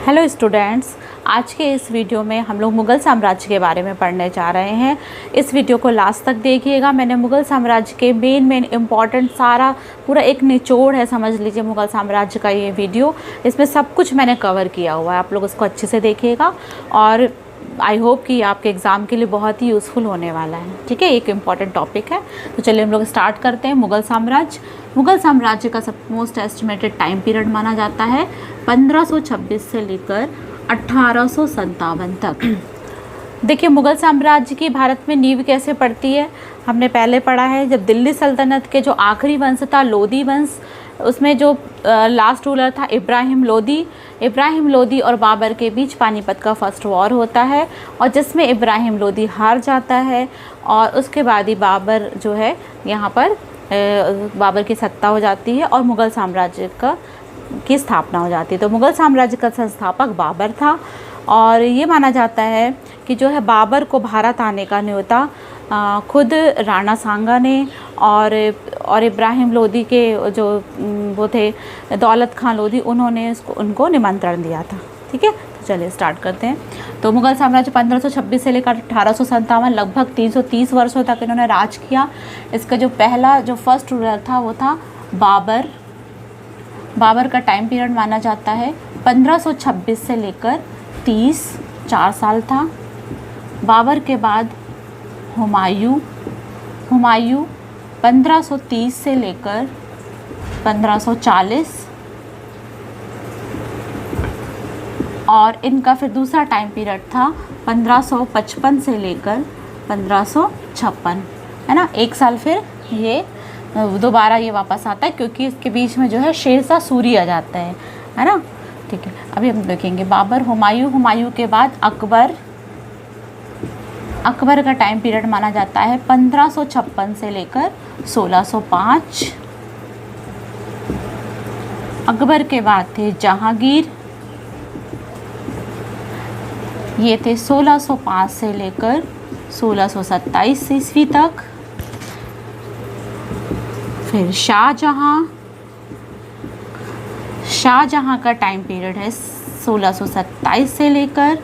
Hello students, आज के इस वीडियो में हम लोग मुग़ल साम्राज्य के बारे में पढ़ने जा रहे हैं। इस वीडियो को लास्ट तक देखिएगा। मैंने मुग़ल साम्राज्य के मेन इम्पॉर्टेंट सारा पूरा एक निचोड़ है, समझ लीजिए मुग़ल साम्राज्य का ये वीडियो। इसमें सब कुछ मैंने कवर किया हुआ है, आप लोग उसको अच्छे से देखिएगा और आई होप कि आपके एग्ज़ाम के लिए बहुत ही यूज़फुल होने वाला है। ठीक है, एक इम्पॉर्टेंट टॉपिक है। तो चलिए हम लोग स्टार्ट करते हैं। मुग़ल साम्राज्य का सब मोस्ट एस्टिमेटेड टाइम पीरियड माना जाता है 1526 से लेकर 1857 तक। देखिए, मुग़ल साम्राज्य की भारत में नींव कैसे पड़ती है, हमने पहले पढ़ा है। जब दिल्ली सल्तनत के जो आखिरी वंश था लोधी वंश, उसमें जो लास्ट रूलर था इब्राहिम लोदी और बाबर के बीच पानीपत का फर्स्ट वॉर होता है और जिसमें इब्राहिम लोदी हार जाता है और उसके बाद ही बाबर जो है यहाँ पर बाबर की सत्ता हो जाती है और मुग़ल साम्राज्य की स्थापना हो जाती है। तो मुग़ल साम्राज्य का संस्थापक बाबर था और ये माना जाता है कि जो है बाबर को भारत आने का न्योता खुद राणा सांगा ने और इब्राहिम लोदी के जो वो थे दौलत खान लोदी, उन्होंने उनको निमंत्रण दिया था। ठीक है, तो चलिए स्टार्ट करते हैं। तो मुग़ल साम्राज्य 1526 से लेकर 1857 लगभग 330 वर्षों तक इन्होंने राज किया। इसका जो फर्स्ट रूलर था वो था बाबर का टाइम पीरियड माना जाता है 1526 से लेकर 30, 4 साल था। बाबर के बाद हुमायूं 1530 से लेकर 1540 और इनका फिर दूसरा टाइम पीरियड था 1555 से लेकर 1556, है ना। 1 साल फिर ये दोबारा ये वापस आता है क्योंकि इसके बीच में जो है शेरशाह सूरी आ जाता है ना। ठीक है, अभी हम देखेंगे बाबर, हुमायूं के बाद अकबर का टाइम पीरियड माना जाता है 1556 से लेकर 1605। अकबर के बाद थे जहांगीर, ये थे 1605 से लेकर 1627 ईस्वी तक। फिर शाहजहां का टाइम पीरियड है 1627 से लेकर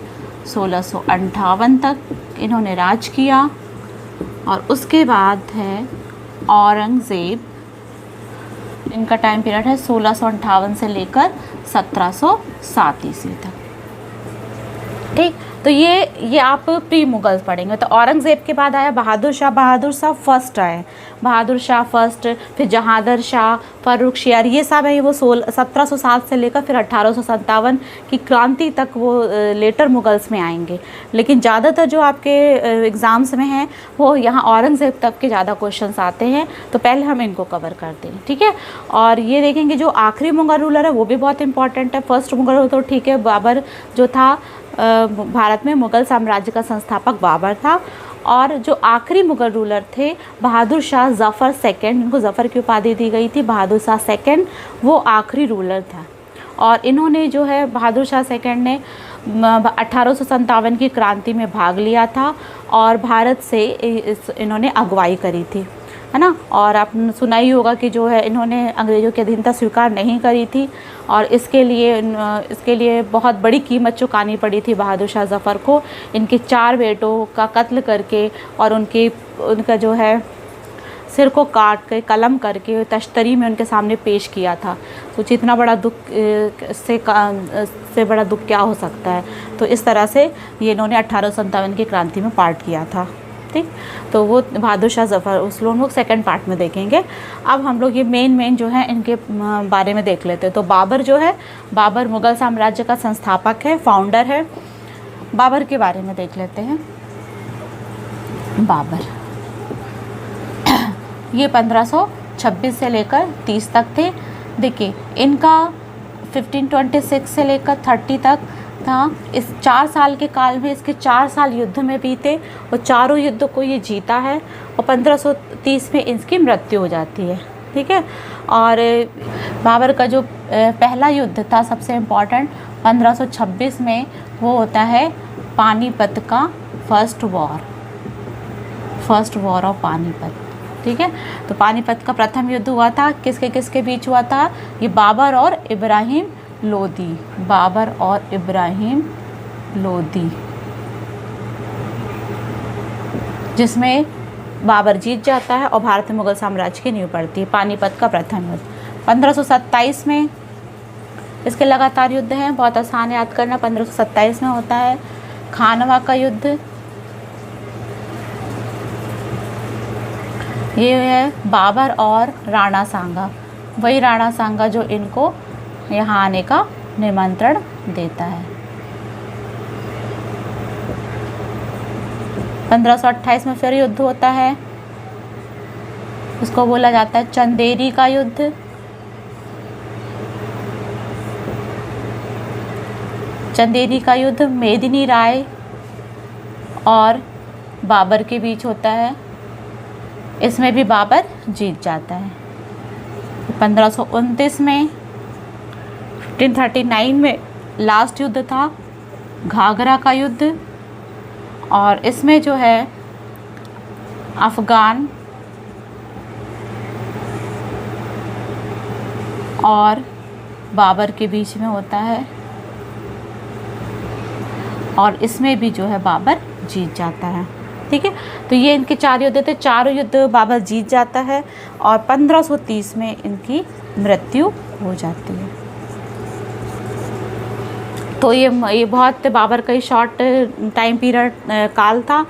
1658 तक इन्होंने राज किया। और उसके बाद है औरंगज़ेब, इनका टाइम पीरियड है 1658 से लेकर 1707 ईस्वी तक। ठीक, तो ये आप प्री मुगल पढ़ेंगे। तो औरंगज़ेब के बाद आया बहादुर शाह फर्स्ट आए, फिर जहांदर शाह, फर्रुख शियार, ये सब है वो 1707 से लेकर फिर 1857 की क्रांति तक वो लेटर मुगल्स में आएंगे। लेकिन ज़्यादातर जो आपके एग्ज़ाम्स में हैं वो यहाँ औरंगज़ेब तक के ज़्यादा क्वेश्चंस आते हैं, तो पहले हम इनको कवर करते हैं। ठीक है, और ये देखेंगे जो आखिरी मुगल रूलर है वो भी बहुत इंपॉर्टेंट है। फर्स्ट मुगल तो ठीक है, बाबर जो था भारत में मुग़ल साम्राज्य का संस्थापक बाबर था और जो आखिरी मुग़ल रूलर थे बहादुर शाह ज़फ़र सेकंड, इनको ज़फ़र की उपाधि दी गई थी, बहादुर शाह सेकंड वो आखिरी रूलर था। और इन्होंने जो है बहादुर शाह सेकंड ने 1857 की क्रांति में भाग लिया था और भारत से इन्होंने अगुवाई करी थी, है ना। और आपने सुना ही होगा कि जो है इन्होंने अंग्रेज़ों की अधीनता स्वीकार नहीं करी थी और इसके लिए बहुत बड़ी कीमत चुकानी पड़ी थी बहादुर शाह ज़फ़र को। इनके 4 बेटों का कत्ल करके और उनका जो है सिर को काट के कलम करके तश्तरी में उनके सामने पेश किया था। सोचिए इतना बड़ा दुख, से बड़ा दुख क्या हो सकता है। तो इस तरह से ये इन्होंने 1857 की क्रांति में पार्ट किया था। ठीक, तो वो बहादुर शाह ज़फ़र उस लोग सेकंड पार्ट में देखेंगे। अब हम लोग ये मेन जो है इनके बारे में देख लेते हैं। तो बाबर मुग़ल साम्राज्य का संस्थापक है, फाउंडर है। बाबर के बारे में देख लेते हैं। बाबर ये 1526 से लेकर 30 तक थे। देखिए इनका 1526 से लेकर 30 तक था। इस 4 साल के काल में इसके 4 साल युद्ध में बीते और चारों युद्धों को ये जीता है और 1530 में इसकी मृत्यु हो जाती है। ठीक है, और बाबर का जो पहला युद्ध था सबसे इम्पॉर्टेंट 1526 में वो होता है पानीपत का फर्स्ट वॉर ऑफ पानीपत। ठीक है, तो पानीपत का प्रथम युद्ध हुआ था, किसके बीच हुआ था, ये बाबर और इब्राहिम लोदी, बाबर और इब्राहिम लोदी, जिसमें बाबर जीत जाता है और भारत में मुगल साम्राज्य की नींव पड़ती है। पानीपत का प्रथम युद्ध 1527 में, इसके लगातार युद्ध हैं, बहुत आसान याद करना। 1527 में होता है खानवा का युद्ध, ये है बाबर और राणा सांगा, वही राणा सांगा जो इनको यहाँ आने का निमंत्रण देता है। 1528 में फिर युद्ध होता है, इसको बोला जाता है चंदेरी का युद्ध। चंदेरी का युद्ध मेदिनी राय और बाबर के बीच होता है, इसमें भी बाबर जीत जाता है। 1529 में 1539 में लास्ट युद्ध था घाघरा का युद्ध, और इसमें जो है अफ़गान और बाबर के बीच में होता है, और इसमें भी जो है बाबर जीत जाता है। ठीक है, तो ये इनके 4 युद्ध थे, चारों युद्ध बाबर जीत जाता है और 1530 में इनकी मृत्यु हो जाती है। तो ये बहुत बाबर का ही शॉर्ट टाइम पीरियड काल था,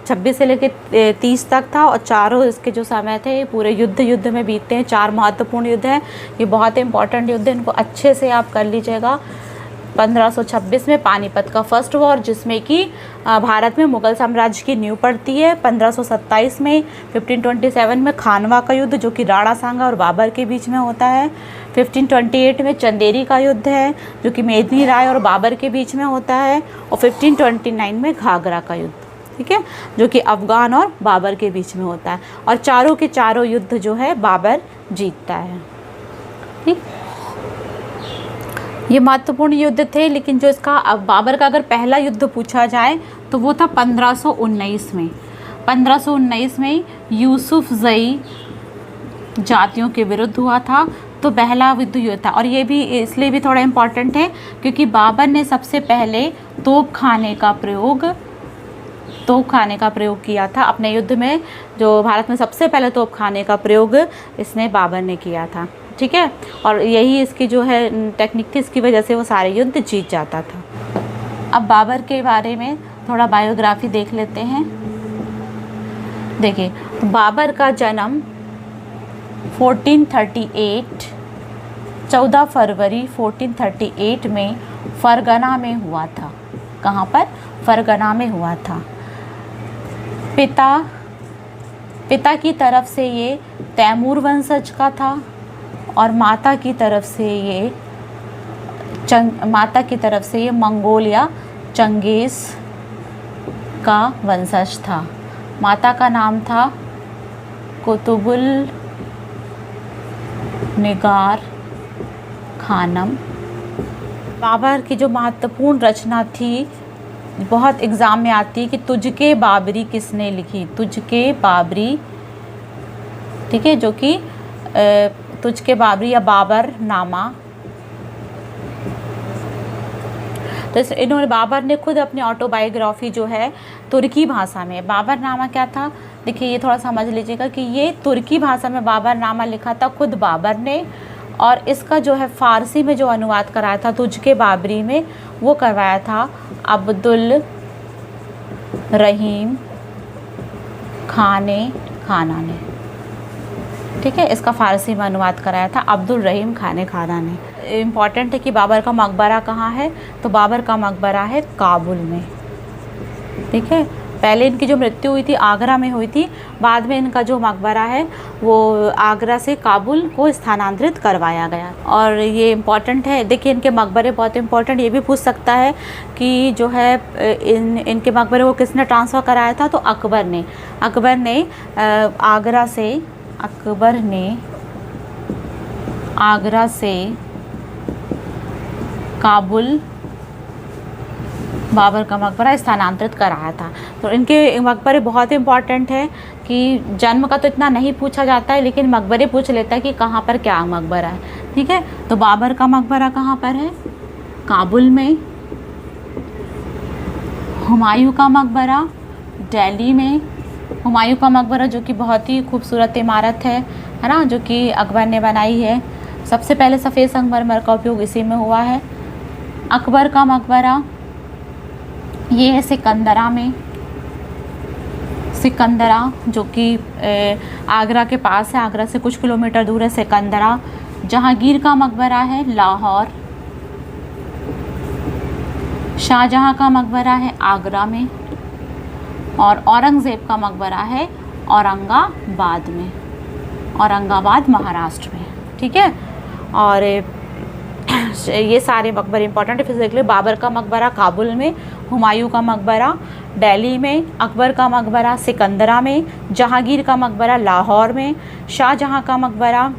26 से लेकर 30 तक था, और चारों इसके जो समय थे पूरे युद्ध में बीतते हैं। 4 महत्वपूर्ण युद्ध हैं, ये बहुत इंपॉर्टेंट युद्ध है, इनको अच्छे से आप कर लीजिएगा। 1526 में पानीपत का फर्स्ट वॉर, जिसमें कि भारत में मुगल साम्राज्य की नींव पड़ती है। 1527 में 1527 में खानवा का युद्ध, जो कि राणा सांगा और बाबर के बीच में होता है। 1528 में चंदेरी का युद्ध है, जो कि मेदिनी राय और बाबर के बीच में होता है। और 1529 में घाघरा का युद्ध, ठीक है, जो कि अफ़गान और बाबर के बीच में होता है। और चारों के चारों युद्ध जो है बाबर जीतता है। ठीक, ये महत्वपूर्ण युद्ध थे। लेकिन जो इसका अब बाबर का अगर पहला युद्ध पूछा जाए तो वो था 1519 में। 1519 में यूसुफ जई जातियों के विरुद्ध हुआ था, तो पहला युद्ध ये था। और ये भी इसलिए भी थोड़ा इम्पॉर्टेंट है क्योंकि बाबर ने सबसे पहले तोप खाने का प्रयोग किया था अपने युद्ध में। जो भारत में सबसे पहले तोप खाने का प्रयोग इसने बाबर ने किया था। ठीक है, और यही इसकी जो है टेक्निक थी, इसकी वजह से वो सारे युद्ध जीत जाता था। अब बाबर के बारे में थोड़ा बायोग्राफी देख लेते हैं। देखिए, तो बाबर का जन्म 14 फरवरी 1438 में फरगना में हुआ था। कहाँ पर? फरगना में हुआ था। पिता की तरफ से ये तैमूर वंशज का था और माता की तरफ से ये मंगोल या चंगेज़ का वंशज था। माता का नाम था कुतुबुल निगार खानम। बाबर की जो महत्वपूर्ण रचना थी, बहुत एग्ज़ाम में आती है कि तुझके बाबरी किसने लिखी? तुझके बाबरी, ठीक है, जो कि तुझके बाबरी या बाबर नामा। तो इन्होंने बाबर ने खुद अपनी ऑटोबायोग्राफी जो है तुर्की भाषा में, बाबर नामा क्या था, देखिए ये थोड़ा समझ लीजिएगा कि ये तुर्की भाषा में बाबर नामा लिखा था खुद बाबर ने, और इसका जो है फ़ारसी में जो अनुवाद कराया था तुझके बाबरी में, वो करवाया था अब्दुल रहीम खाना ने। ठीक है, इसका फ़ारसी में अनुवाद कराया था अब्दुल रहीम खाना ने। इम्पॉर्टेंट है कि बाबर का मकबरा कहाँ है, तो बाबर का मकबरा है काबुल में। ठीक है, पहले इनकी जो मृत्यु हुई थी आगरा में हुई थी, बाद में इनका जो मकबरा है वो आगरा से काबुल को स्थानांतरित करवाया गया। और ये इम्पॉर्टेंट है, देखिए इनके मकबरे बहुत इम्पॉर्टेंट, ये भी पूछ सकता है कि जो है इनके मकबरे को किसने ट्रांसफ़र कराया था, तो अकबर ने आगरा से काबुल बाबर का मकबरा स्थानांतरित कराया था। तो इनके मकबरे बहुत इंपॉर्टेंट है कि जन्म का तो इतना नहीं पूछा जाता है, लेकिन मकबरे पूछ लेता है कि कहाँ पर क्या मकबरा है। ठीक है, तो बाबर का मकबरा कहाँ पर है? काबुल में। हुमायूं का मकबरा दिल्ली में। हुमायूं का मकबरा जो कि बहुत ही खूबसूरत इमारत है ना, जो कि अकबर ने बनाई है। सबसे पहले सफ़ेद संगमरमर का उपयोग इसी में हुआ है। अकबर का मकबरा ये है सिकंदरा में। सिकंदरा जो कि आगरा के पास है, आगरा से कुछ किलोमीटर दूर है सिकंदरा। जहांगीर का मकबरा है लाहौर। शाहजहां का मकबरा है आगरा में। और औरंगज़ेब का मकबरा है औरंगाबाद में, औरंगाबाद महाराष्ट्र में। ठीक है, और ये सारे मकबरे इंपॉर्टेंट है। फिर देख लो, बाबर का मकबरा काबुल में, हुमायूं का मकबरा दिल्ली में, अकबर का मकबरा सिकंदरा में, जहांगीर का मकबरा लाहौर में, शाहजहां का मकबरा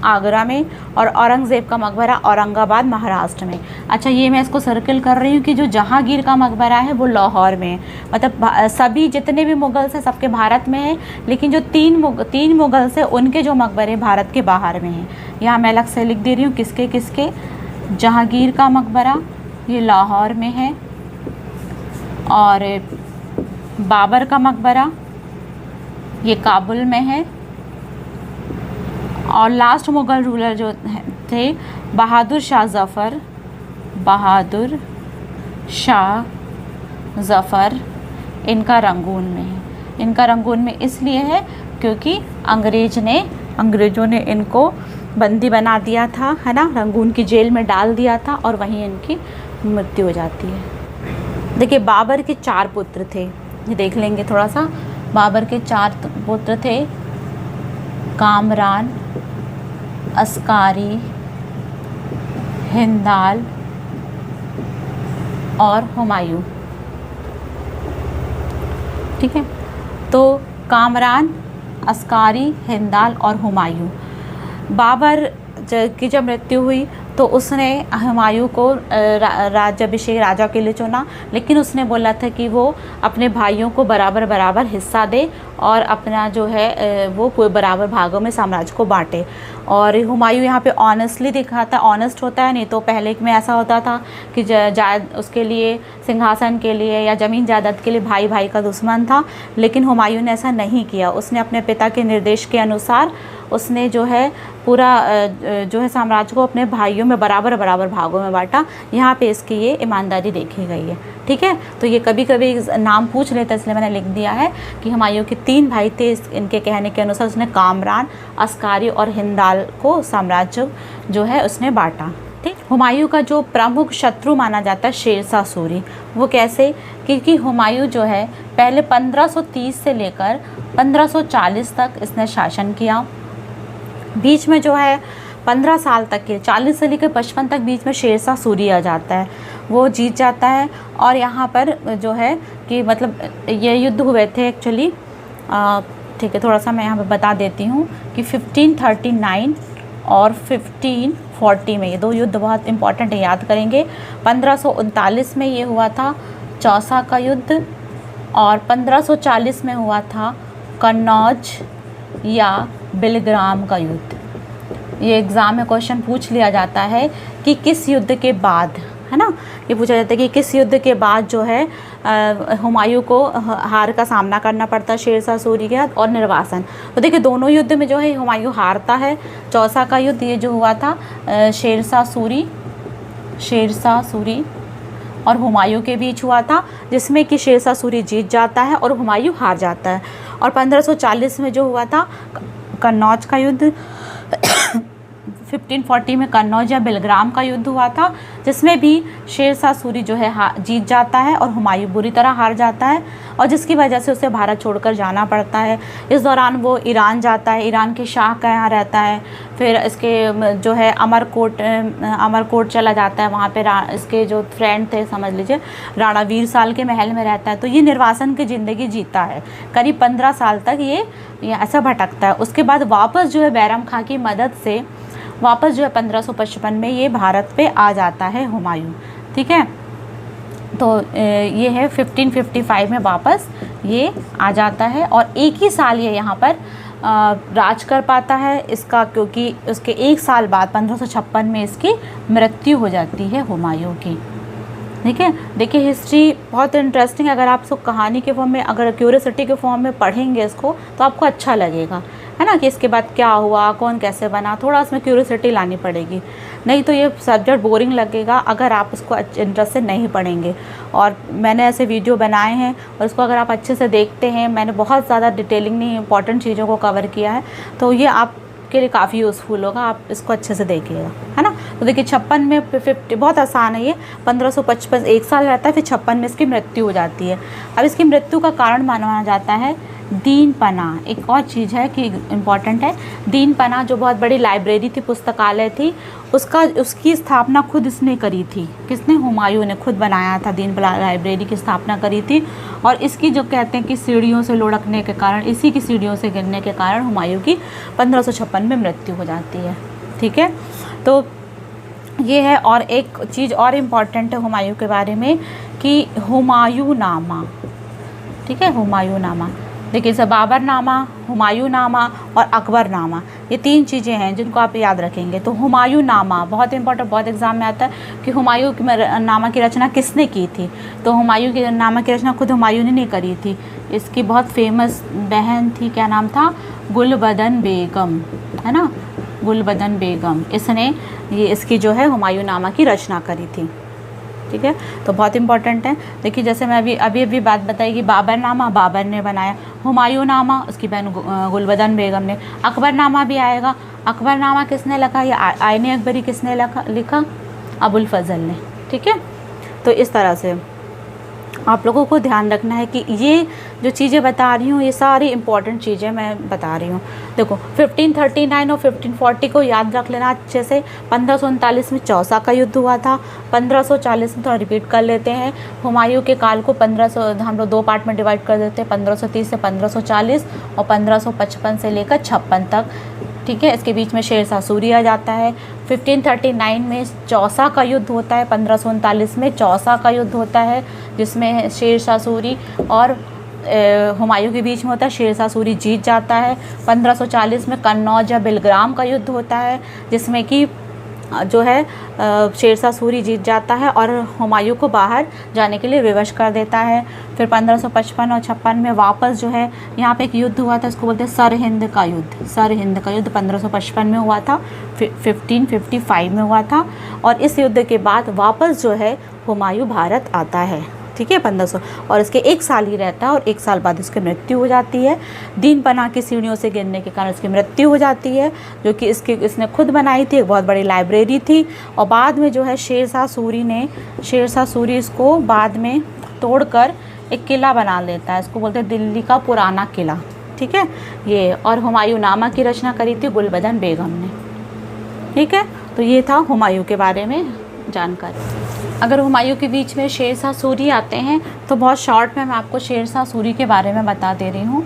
आगरा में, और औरंगज़ेब का मकबरा औरंगाबाद महाराष्ट्र में। अच्छा, ये मैं इसको सर्कल कर रही हूँ कि जो जहांगीर का मकबरा है वो लाहौर में है। मतलब सभी जितने भी मुगल्स हैं सबके भारत में है, लेकिन जो तीन मुगल्स हैं उनके जो मकबरे भारत के बाहर में हैं। यहाँ मैं अलग से लिख दे रही हूँ किसके किसके। जहांगीर का मकबरा ये लाहौर में है, और बाबर का मकबरा ये काबुल में है, और लास्ट मुग़ल रूलर जो थे बहादुर शाह ज़फ़र, बहादुर शाह ज़फ़र, इनका रंगून में है। इनका रंगून में इसलिए है क्योंकि अंग्रेज़ों ने इनको बंदी बना दिया था, है ना, रंगून की जेल में डाल दिया था, और वहीं इनकी मृत्यु हो जाती है। देखिए, बाबर के 4 पुत्र थे, ये देख लेंगे थोड़ा सा। बाबर के 4 पुत्र थे, कामरान, अस्कारी, हिंदाल और हुमायूं। ठीक है, तो कामरान, अस्कारी, हिंदाल और हुमायूं। बाबर की जब मृत्यु हुई तो उसने हुमायूं को राज्याभिषेक राजा के लिए चुना, लेकिन उसने बोला था कि वो अपने भाइयों को बराबर बराबर हिस्सा दे और अपना जो है वो कोई बराबर भागों में साम्राज्य को बांटे। और हुमायूं यहाँ पे ऑनेस्टली दिखाता, ऑनेस्ट होता है। नहीं तो पहले में ऐसा होता था कि उसके लिए सिंहासन के लिए या ज़मीन जायदाद के लिए भाई भाई का दुश्मन था, लेकिन हुमायूं ने ऐसा नहीं किया। उसने अपने पिता के निर्देश के अनुसार उसने जो है पूरा जो है साम्राज्य को अपने भाइयों में बराबर बराबर भागों में बांटा। यहाँ पे इसकी ये ईमानदारी देखी गई है। ठीक है, तो ये कभी कभी नाम पूछ लेते हैं, इसलिए मैंने लिख दिया है कि हुमायूं के 3 भाई थे। इनके कहने के अनुसार उसने कामरान, अस्कारी और हिंदाल को साम्राज्य जो है उसने बांटा। ठीक, हुमायूं का जो प्रमुख शत्रु माना जाता है शेरशाह सूरी। वो कैसे? क्योंकि हुमायूं जो है पहले 1530 से लेकर 1540 तक इसने शासन किया। बीच में जो है 15 साल तक के 40 से लेकर 55 तक बीच में शेरशाह सूरी आ जाता है, वो जीत जाता है। और यहाँ पर जो है कि मतलब ये युद्ध हुए थे एक्चुअली। ठीक है, थोड़ा सा मैं यहाँ पे बता देती हूँ कि 1539 और 1540 में ये 2 युद्ध बहुत इंपॉर्टेंट है, याद करेंगे। 1539 में ये हुआ था चौसा का युद्ध, और 1540 में हुआ था कन्नौज या बिलग्राम का युद्ध। ये एग्ज़ाम में क्वेश्चन पूछ लिया जाता है कि किस युद्ध के बाद, है ना, ये पूछा जाता है कि किस युद्ध के बाद जो है हुमायूं को हार का सामना करना पड़ता है शेरशाह सूरी के हाथ, और निर्वासन। तो देखिए, दोनों युद्ध में जो है हुमायूं हारता है। चौसा का युद्ध ये जो हुआ था शेरशाह सूरी और हुमायूं के बीच हुआ था, जिसमें कि शेरशाह सूरी जीत जाता है और हुमायूं हार जाता है। और 1540 में जो हुआ था कन्नौज का युद्ध, 1540 में कन्नौज या बिलग्राम का युद्ध हुआ था, जिसमें भी शेरशाह सूरी जो है जीत जाता है और हुमायूं बुरी तरह हार जाता है, और जिसकी वजह से उसे भारत छोड़कर जाना पड़ता है। इस दौरान वो ईरान जाता है, ईरान के शाह का यहाँ रहता है। फिर इसके जो है अमरकोट चला जाता है, वहाँ पे इसके जो फ्रेंड थे समझ लीजिए राणा वीर साल के महल में रहता है। तो ये निर्वासन की ज़िंदगी जीता है, करीब 15 साल तक ये ऐसा भटकता है। उसके बाद वापस जो है बैरम खां की मदद से वापस जो है 1555 में ये भारत पे आ जाता है हुमायूं। ठीक है, तो ये है 1555 में वापस ये आ जाता है और एक ही साल ये यहाँ पर राज कर पाता है इसका, क्योंकि उसके एक साल बाद 1556 में इसकी मृत्यु हो जाती है हुमायूं की। ठीक है, देखिए हिस्ट्री बहुत इंटरेस्टिंग है। अगर आप इसको कहानी के फॉर्म में, अगर क्यूरियोसिटी के फॉर्म में पढ़ेंगे इसको तो आपको अच्छा लगेगा, है ना, कि इसके बाद क्या हुआ, कौन कैसे बना, थोड़ा इसमें क्यूरियोसिटी लानी पड़ेगी, नहीं तो ये सब्जेक्ट बोरिंग लगेगा अगर आप इसको इंटरेस्ट से नहीं पढ़ेंगे। और मैंने ऐसे वीडियो बनाए हैं और इसको अगर आप अच्छे से देखते हैं, मैंने बहुत ज़्यादा डिटेलिंग नहीं इंपॉर्टेंट चीज़ों को कवर किया है, तो ये आपके लिए काफ़ी यूज़फुल होगा, आप इसको अच्छे से देखिएगा, है ना। तो देखिए 56 में 50 बहुत आसान है ये, 1555 एक साल रहता है, फिर 56 में इसकी मृत्यु हो जाती है। अब इसकी मृत्यु का कारण माना जाता है दीन पना। एक और चीज़ है कि इम्पॉर्टेंट है, दीन पना जो बहुत बड़ी लाइब्रेरी थी, पुस्तकालय थी, उसकी स्थापना खुद इसने करी थी। किसने? हुमायूं ने खुद बनाया था, दीन पना लाइब्रेरी की स्थापना करी थी। और इसकी जो कहते हैं कि सीढ़ियों से लुढ़कने के कारण, इसी की सीढ़ियों से गिरने के कारण हुमायूं की 1556 में मृत्यु हो जाती है। ठीक है, तो ये है। और एक चीज़ और इम्पॉर्टेंट है हुमायूं के बारे में कि हुमायूं नामा, ठीक है, हुमायूं नामा, देखिए इसे बाबर नामा, हुमायूं नामा और अकबर नामा, ये तीन चीज़ें हैं जिनको आप याद रखेंगे। तो हुमायूं नामा बहुत इंपॉर्टेंट, बहुत एग्जाम में आता है कि हुमायूं नामा की रचना किसने की थी। तो हुमायूं की नामा की रचना खुद हुमायूं ने नहीं करी थी, इसकी बहुत फेमस बहन थी, क्या नाम था? गुलबदन बेगम, है ना, गुलबदन बेगम, इसने ये इसकी जो है हुमायूं नामा की रचना करी थी। ठीक है, तो बहुत इंपॉर्टेंट है। देखिए जैसे मैं अभी बात बताई कि बाबर नामा बाबर ने बनाया, हुमायूं नामा उसकी बहन गुलबदन बेगम ने, अकबर नामा भी आएगा, अकबर नामा किसने लिखा? या आईने अकबरी किसने लिखा? अबुल फजल ने। ठीक है, तो इस तरह से आप लोगों को ध्यान रखना है कि ये जो चीज़ें बता रही हूँ ये सारी इंपॉर्टेंट चीज़ें मैं बता रही हूँ। देखो 1539 और 1540 को याद रख लेना अच्छे से। 1539 में चौसा का युद्ध हुआ था। 1540 में, थोड़ा रिपीट कर लेते हैं, हुमायूं के काल को 1500 हम लोग 2 पार्ट में डिवाइड कर देते हैं, 1530 से 1540 और 1555 से लेकर 56 तक। ठीक है, इसके बीच में शेरशाह सूरी आ जाता है। 1539 में चौसा का युद्ध होता है, 1539 में चौसा का युद्ध होता है जिसमें शेरशाह सूरी और हुमायूं के बीच में होता है, शेरशाह सूरी जीत जाता है। 1540 में कन्नौज या बिलग्राम का युद्ध होता है जिसमें कि जो है शेरशाह सूरी जीत जाता है और हुमायूं को बाहर जाने के लिए विवश कर देता है। फिर 1555 और 56 में वापस जो है यहाँ पे एक युद्ध हुआ था, इसको बोलते हैं सरहिंद का युद्ध। सरहिंद का युद्ध 1555 में हुआ था, 1555 में हुआ था। और इस युद्ध के बाद वापस जो है हुमायूं भारत आता है। ठीक है, 1500, और इसके 1 साल ही रहता है और 1 साल बाद इसकी मृत्यु हो जाती है। दीन पनाह की सीढ़ियों से गिरने के कारण इसकी मृत्यु हो जाती है, जो कि इसने खुद बनाई थी, एक बहुत बड़ी लाइब्रेरी थी। और बाद में जो है शेरशाह सूरी इसको बाद में तोड़कर एक किला बना लेता है, इसको बोलते हैं दिल्ली का पुराना किला। ठीक है, ये और हुमायूं नामा की रचना करी थी गुलबदन बेगम ने। ठीक है, तो ये था हुमायूं के बारे में जानकारी। अगर हुमायूं के बीच में शेरशाह सूरी आते हैं तो बहुत शॉर्ट में मैं आपको शेरशाह सूरी के बारे में बता दे रही हूँ।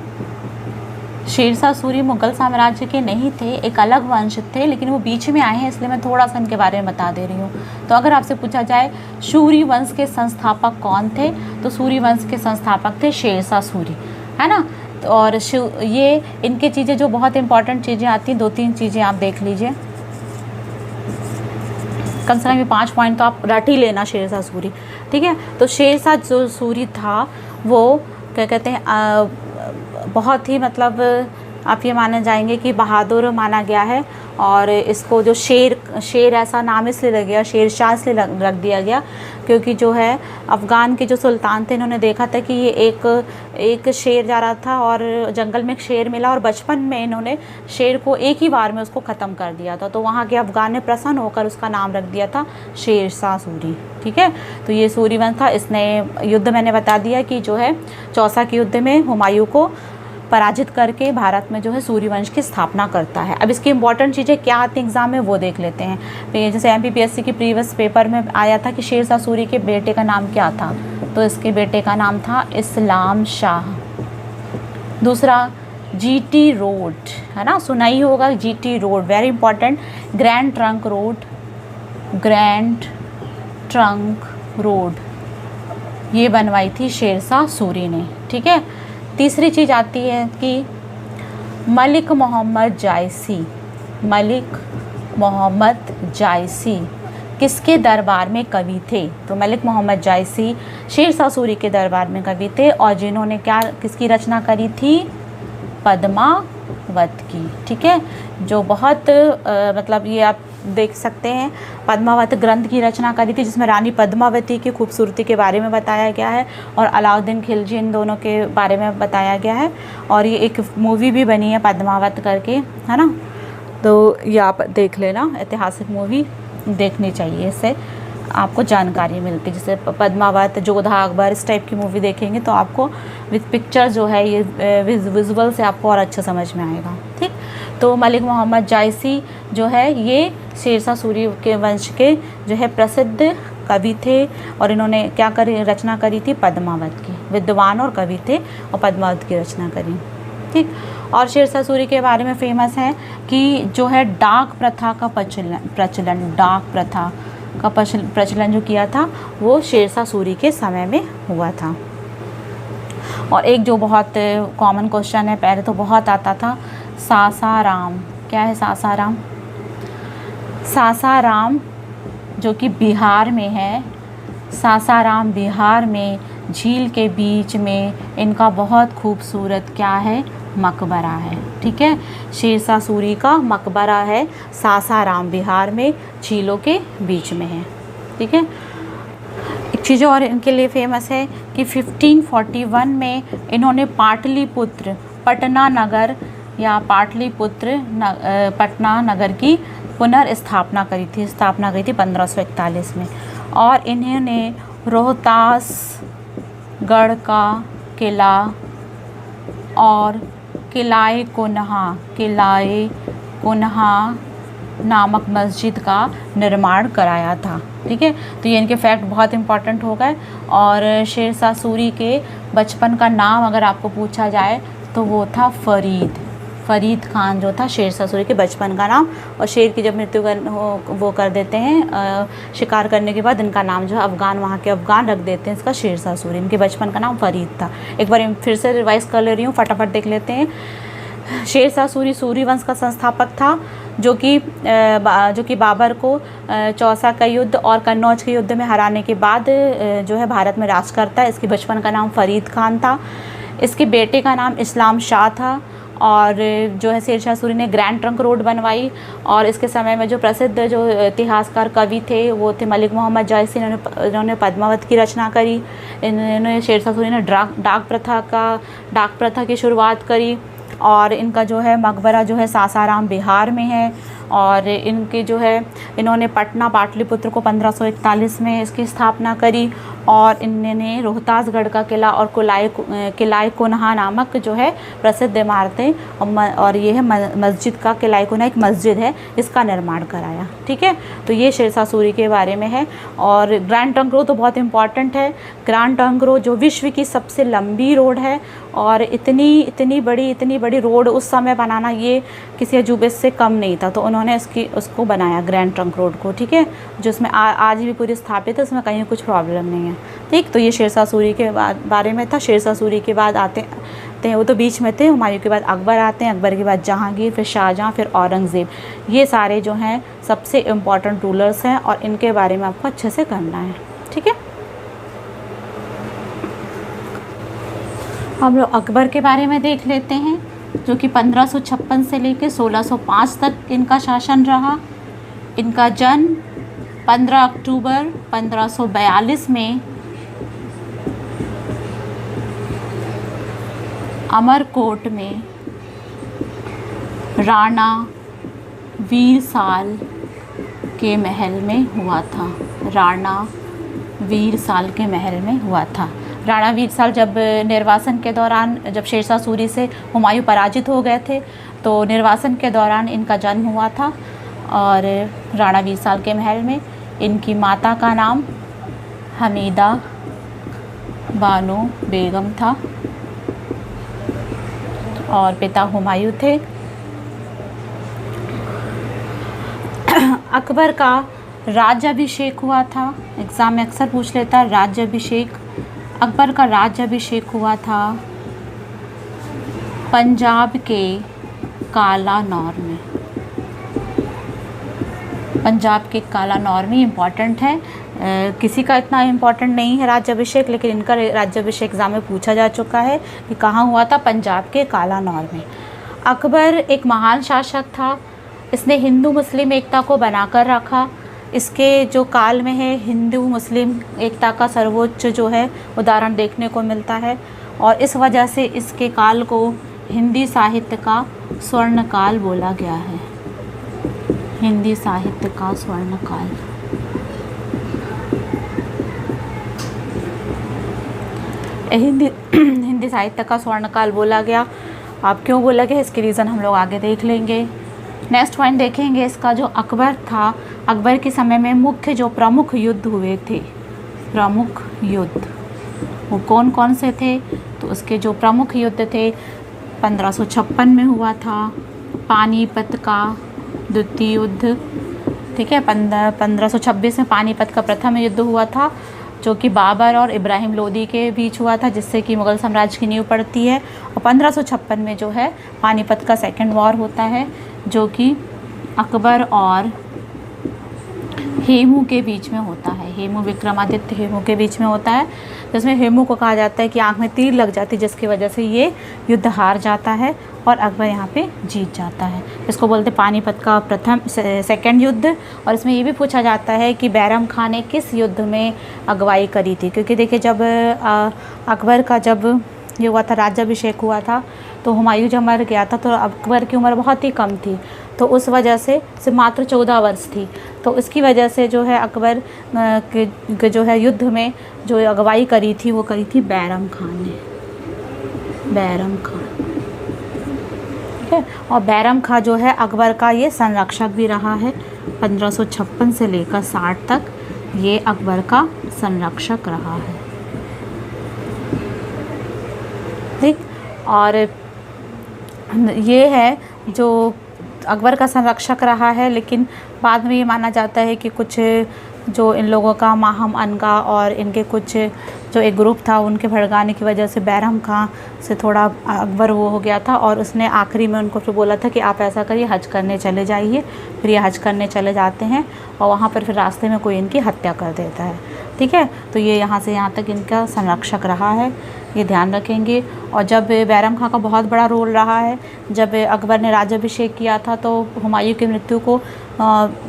शेरशाह सूरी मुग़ल साम्राज्य के नहीं थे, एक अलग वंश थे, लेकिन वो बीच में आए हैं, इसलिए मैं थोड़ा सा इनके बारे में बता दे रही हूँ। तो अगर आपसे पूछा जाए सूरी वंश के संस्थापक कौन थे, तो सूरी वंश के संस्थापक थे शेरशाह सूरी, है ना। और ये इनके चीज़ें जो बहुत इंपॉर्टेंट चीज़ें आती हैं, 2-3 चीज़ें आप देख लीजिए, कम से कम ये 5 पॉइंट तो आप रट ही लेना शेरशाह सूरी। ठीक है, तो शेरशाह जो सूरी था वो क्या कहते हैं, बहुत ही मतलब आप ये माने जाएंगे कि बहादुर माना गया है। और इसको जो शेर ऐसा नाम इसलिए लग गया, शेरशाह इसलिए रख दिया गया क्योंकि जो है अफ़गान के जो सुल्तान थे, इन्होंने देखा था कि ये एक शेर जा रहा था और जंगल में एक शेर मिला और बचपन में इन्होंने शेर को एक ही बार में उसको ख़त्म कर दिया था। तो वहाँ के अफ़गान ने प्रसन्न होकर उसका नाम रख दिया था शेरशाह सूरी। ठीक है, तो ये सूरी वंश था। इसने युद्ध मैंने बता दिया कि जो है चौसा के युद्ध में हुमायूं को पराजित करके भारत में जो है सूरी वंश की स्थापना करता है। अब इसकी इंपॉर्टेंट चीज़ें क्या आती हैं एग्ज़ाम में वो देख लेते हैं। जैसे MPPSC की प्रीवियस पेपर में आया था कि शेरशाह सूरी के बेटे का नाम क्या था, तो इसके बेटे का नाम था इस्लाम शाह। दूसरा GT रोड, है ना, सुना ही होगा GT road, very important, grand trunk road, ये बनवाई थी शेरशाह सूरी ने। ठीक है। तीसरी चीज़ आती है कि मलिक मोहम्मद जायसी। मलिक मोहम्मद जायसी किसके दरबार में कवि थे? तो मलिक मोहम्मद जायसी शेरशाह सूरी के दरबार में कवि थे, और जिन्होंने क्या किसकी रचना करी थी? पद्मावत की। ठीक है। जो बहुत मतलब ये आप देख सकते हैं, पद्मावत ग्रंथ की रचना करी थी, जिसमें रानी पद्मावती की खूबसूरती के बारे में बताया गया है और अलाउद्दीन खिलजी, इन दोनों के बारे में बताया गया है। और ये एक मूवी भी बनी है पद्मावत करके, है ना। तो ये आप देख लेना, ऐतिहासिक मूवी देखनी चाहिए, इससे आपको जानकारी मिलती है। जैसे पद्मावत, जोधा अकबर, इस टाइप की मूवी देखेंगे तो आपको विद पिक्चर जो है ये विजुअल से आपको और अच्छा समझ में आएगा। ठीक। तो मलिक मोहम्मद जायसी जो है ये शेरशाह सूरी के वंश के जो है प्रसिद्ध कवि थे, और इन्होंने क्या करी, रचना करी थी? पद्मावत की। विद्वान और कवि थे और पद्मावत की रचना करी। ठीक। और शेरशाह सूरी के बारे में फेमस है कि जो है डाक प्रथा का प्रचलन डाक प्रथा का प्रचलन जो किया था वो शेरशाह सूरी के समय में हुआ था। और एक जो बहुत कॉमन क्वेश्चन है, पहले तो बहुत आता था, सासाराम। क्या है सासाराम? सासाराम जो कि बिहार में है। सासाराम बिहार में झील के बीच में इनका बहुत खूबसूरत क्या है? मकबरा है। ठीक है। शेरशाह सूरी का मकबरा है सासाराम, बिहार में, झीलों के बीच में है। ठीक है। एक चीज़ और इनके लिए फेमस है कि 1541 में इन्होंने पाटलिपुत्र, पटना नगर या पाटलिपुत्र पटना नगर की पुनर्स्थापना करी थी। स्थापना करी थी 1541 में। और इन्होंने रोहतासगढ़ का किला और किलाए कोन्हा नामक मस्जिद का निर्माण कराया था। ठीक है। तो ये इनके फैक्ट बहुत इंपॉर्टेंट हो गए। और शेरशाह सूरी के बचपन का नाम अगर आपको पूछा जाए तो वो था फरीद खान जो था शेरशाह सूरी के बचपन का नाम। और शेर की जब मृत्यु वो कर देते हैं शिकार करने के बाद, इनका नाम जो है अफ़गान, वहाँ के अफ़गान रख देते हैं इसका शेरशाह सूरी। इनके बचपन का नाम फरीद था। एक बार फिर से रिवाइज कर ले रही हूँ, फटाफट देख लेते हैं। शेरशाह सूरी सूरी वंश का संस्थापक था, जो कि बाबर को चौसा का युद्ध और कन्नौज के युद्ध में हराने के बाद जो है भारत में राज करता है। इसके बचपन का नाम फरीद खान था। इसके बेटे का नाम इस्लाम शाह था। और जो है शेरशाह सूरी ने ग्रैंड ट्रंक रोड बनवाई। और इसके समय में जो प्रसिद्ध जो इतिहासकार कवि थे वो थे मलिक मोहम्मद जायसी। इन्होंने पद्मावत की रचना करी। इन्होंने शेरशाह सूरी ने डाक प्रथा की शुरुआत करी। और इनका जो है मकबरा जो है सासाराम बिहार में है। और इनके जो है इन्होंने पाटलिपुत्र को 1541 में इसकी स्थापना करी। और इन्होंने रोहतासगढ़ का किला और किलाए कोन्हा नामक जो है प्रसिद्ध इमारतें, और ये है मस्जिद का, किलाए कोन्हा एक मस्जिद है, इसका निर्माण कराया। ठीक है। तो ये शेरशाह सूरी के बारे में है। और ग्रैंड ट्रंक रोड तो बहुत इंपॉर्टेंट है। ग्रैंड ट्रंक रोड जो विश्व की सबसे लंबी रोड है, और इतनी बड़ी रोड उस समय बनाना ये किसी अजूबे से कम नहीं था। तो उन्होंने उसको बनाया ग्रैंड ट्रंक रोड को। ठीक है। जो उसमें आज भी पूरी स्थापित है, उसमें कहीं कुछ प्रॉब्लम नहीं है। ठीक। तो ये शेरशाह सूरी के बारे में था। शेरशाह सूरी के बाद आते हैं, वो तो बीच में थे, हुमायूं के बाद अकबर आते हैं, अकबर के बाद जहांगीर, फिर शाहजहां, फिर औरंगज़ेब। ये सारे जो हैं सबसे इम्पॉर्टेंट रूलर्स हैं, और इनके बारे में आपको अच्छे से करना है। ठीक है। हम लोग अकबर के बारे में देख लेते हैं, जो कि 1556 से लेकर 1605 तक इनका शासन रहा। इनका जन्म 15 अक्टूबर 1542 में अमरकोट में राणा वीरसाल के महल में हुआ था। राणा वीरसाल के महल में हुआ था। राणा वीरसाल जब निर्वासन के दौरान, जब शेरशाह सूरी से हुमायूं पराजित हो गए थे, तो निर्वासन के दौरान इनका जन्म हुआ था। और राणा वीरसाल के महल में इनकी माता का नाम हमीदा बानो बेगम था, और पिता हुमायूं थे। अकबर का राज्याभिषेक हुआ था। एग्ज़ाम में अक्सर पूछ लेता है राज्याभिषेक अकबर का राज्याभिषेक हुआ था पंजाब के कालानौर में। पंजाब के कालानौर में इम्पॉर्टेंट है। किसी का इतना इम्पॉर्टेंट नहीं है राज्याभिषेक, लेकिन इनका राज्याभिषेक एग्ज़ाम में पूछा जा चुका है कि कहाँ हुआ था, पंजाब के कालानौर में। अकबर एक महान शासक था। इसने हिंदू मुस्लिम एकता को बनाकर रखा। इसके जो काल में है हिंदू मुस्लिम एकता का सर्वोच्च जो है उदाहरण देखने को मिलता है, और इस वजह से इसके काल को हिंदी साहित्य का स्वर्ण काल बोला गया है। हिंदी साहित्य का स्वर्ण काल। हिंदी साहित्य का स्वर्ण काल बोला गया। आप क्यों बोला गया, इसके रीज़न हम लोग आगे देख लेंगे। नेक्स्ट पॉइंट देखेंगे इसका। जो अकबर था, अकबर के समय में मुख्य जो प्रमुख युद्ध हुए थे, प्रमुख युद्ध वो कौन कौन से थे, तो उसके जो प्रमुख युद्ध थे 1556 में हुआ था पानीपत का द्वितीय युद्ध। ठीक है, 1526 में पानीपत का प्रथम युद्ध हुआ था, जो कि बाबर और इब्राहिम लोदी के बीच हुआ था, जिससे कि मुग़ल साम्राज्य की नींव पड़ती है। और 1556 में जो है पानीपत का सेकंड वॉर होता है, जो कि अकबर और हेमू के बीच में होता है। हेमू, विक्रमादित्य हेमू के बीच में होता है, जिसमें हेमू को कहा जाता है कि आँख में तीर लग जाती है, जिसकी वजह से ये युद्ध हार जाता है और अकबर यहाँ पे जीत जाता है। इसको बोलते पानीपत का सेकंड युद्ध। और इसमें ये भी पूछा जाता है कि बैरम खान ने किस युद्ध में अगुवाई करी थी, क्योंकि देखिए जब अकबर का जब ये हुआ था राज्याभिषेक हुआ था, तो हुमायूं जब मर गया था तो अकबर की उम्र बहुत ही कम थी, तो उस वजह से सिर्फ मात्र 14 वर्ष थी। तो इसकी वजह से जो है अकबर के जो है युद्ध में जो अगुवाई करी थी वो करी थी बैरम खान ने। बैरम खान, ठीक है। और बैरम खान जो है अकबर का ये संरक्षक भी रहा है। 1556 से लेकर 60 तक ये अकबर का संरक्षक रहा है। ठीक, और ये है जो अकबर का संरक्षक रहा है, लेकिन बाद में ये माना जाता है कि कुछ जो इन लोगों का माहम अनगा और इनके कुछ जो एक ग्रुप था उनके भड़काने की वजह से बैरम खां से थोड़ा अकबर वो हो गया था, और उसने आखिरी में उनको फिर बोला था कि आप ऐसा करिए, हज करने चले जाइए। फिर ये हज करने चले जाते हैं और वहाँ पर फिर रास्ते में कोई इनकी हत्या कर देता है। ठीक है, तो ये यहाँ से यहाँ तक इनका संरक्षक रहा है, ये ध्यान रखेंगे। और जब बैरम खां का बहुत बड़ा रोल रहा है, जब अकबर ने राज्याभिषेक किया था तो हुमायूं की मृत्यु को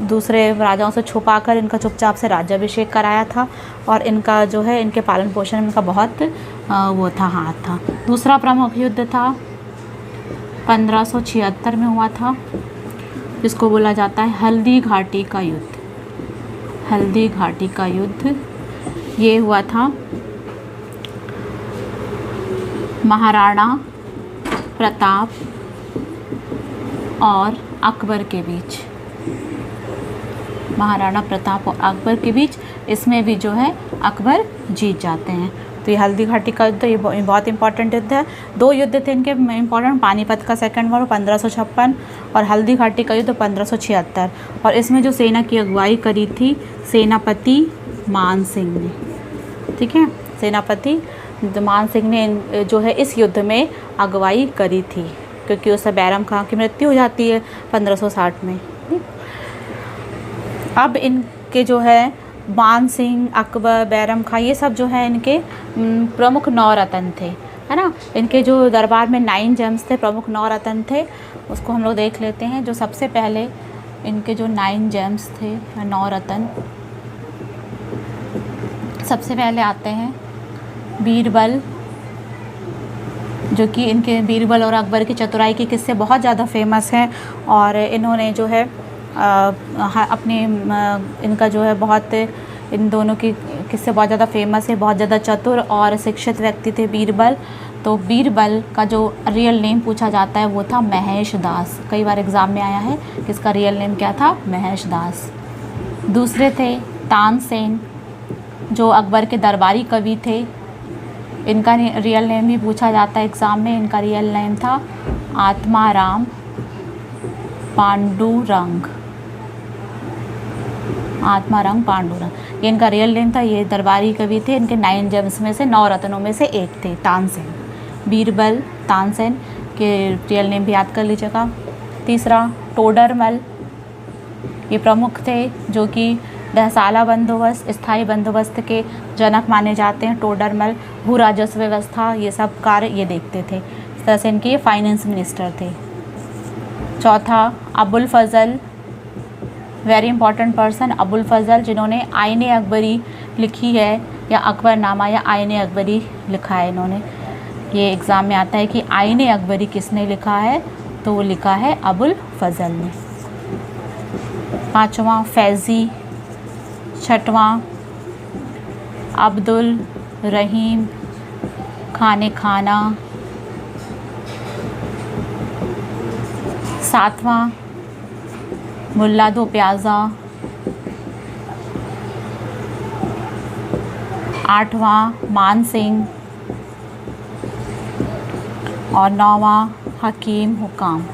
दूसरे राजाओं से छुपाकर इनका चुपचाप से राज्याभिषेक कराया था, और इनका जो है इनके पालन पोषण में इनका बहुत वो था, हाथ था। दूसरा प्रमुख युद्ध था 1576 में हुआ था, जिसको बोला जाता है हल्दी घाटी का युद्ध। हल्दी घाटी का युद्ध ये हुआ था महाराणा प्रताप और अकबर के बीच। महाराणा प्रताप और अकबर के बीच, इसमें भी जो है अकबर जीत जाते हैं। तो ये हल्दी घाटी का युद्ध ये बहुत इंपॉर्टेंट युद्ध है। दो युद्ध थे इनके इंपॉर्टेंट, पानीपत का सेकंड वॉर 1556 और हल्दी घाटी का युद्ध 1576। और इसमें जो सेना की अगुवाई करी थी सेनापति मान सिंह ने। ठीक है, सेनापति मान सिंह ने जो है इस युद्ध में अगुवाई करी थी, क्योंकि उससे बैरम खां की मृत्यु हो जाती है 1560 में। अब इनके जो है मान सिंह, अकबर, बैरम खां, ये सब जो है इनके प्रमुख 9 रतन थे, है ना। इनके जो दरबार में 9 जेम्स थे, प्रमुख 9 रतन थे, उसको हम लोग देख लेते हैं। जो सबसे पहले इनके जो 9 जेम्स थे, 9 रतन, सबसे पहले आते हैं बीरबल, जो कि इनके बीरबल और अकबर की चतुराई के किस्से बहुत ज़्यादा फेमस हैं। और इन्होंने जो है अपने इनका जो है बहुत, इन दोनों की किस्से बहुत ज़्यादा फेमस है। बहुत ज़्यादा चतुर और शिक्षित व्यक्ति थे बीरबल। तो बीरबल का जो रियल नेम पूछा जाता है वो था महेश दास। कई बार एग्ज़ाम में आया है कि इसका रियल नेम क्या था, महेश दास। दूसरे थे तानसेन, जो अकबर के दरबारी कवि थे। इनका रियल नेम भी पूछा जाता है एग्ज़ाम में। इनका रियल नेम था आत्माराम पांडुरंग। आत्माराम पांडुरंग, ये इनका रियल नेम था। ये दरबारी कवि थे, इनके 9 जेम्स में से 9 रत्नों में से एक थे तानसेन। बीरबल तानसेन के रियल नेम भी याद कर लीजिएगा। तीसरा टोडरमल, ये प्रमुख थे जो कि दहसाला बंदोबस्त, स्थायी बंदोबस्त के जनक माने जाते हैं। टोडरमल भू राजस्व व्यवस्था ये सब कार्य ये देखते थे। इस तरह से इनके फाइनेंस मिनिस्टर थे। चौथा अबुल फजल, वेरी इंपॉर्टेंट पर्सन अबुल फजल, जिन्होंने आईन अकबरी लिखी है या अकबरनामा या आईन अकबरी लिखा है इन्होंने। ये एग्ज़ाम में आता है कि आईन अकबरी किसने लिखा है, तो वो लिखा है अबुल फजल ने। पाँचवा फैज़ी। छठवां अब्दुल रहीम खाने खाना। सातवां मुल्ला दो प्याज़ा। आठवां मान सिंह और नौवां हकीम हुकाम।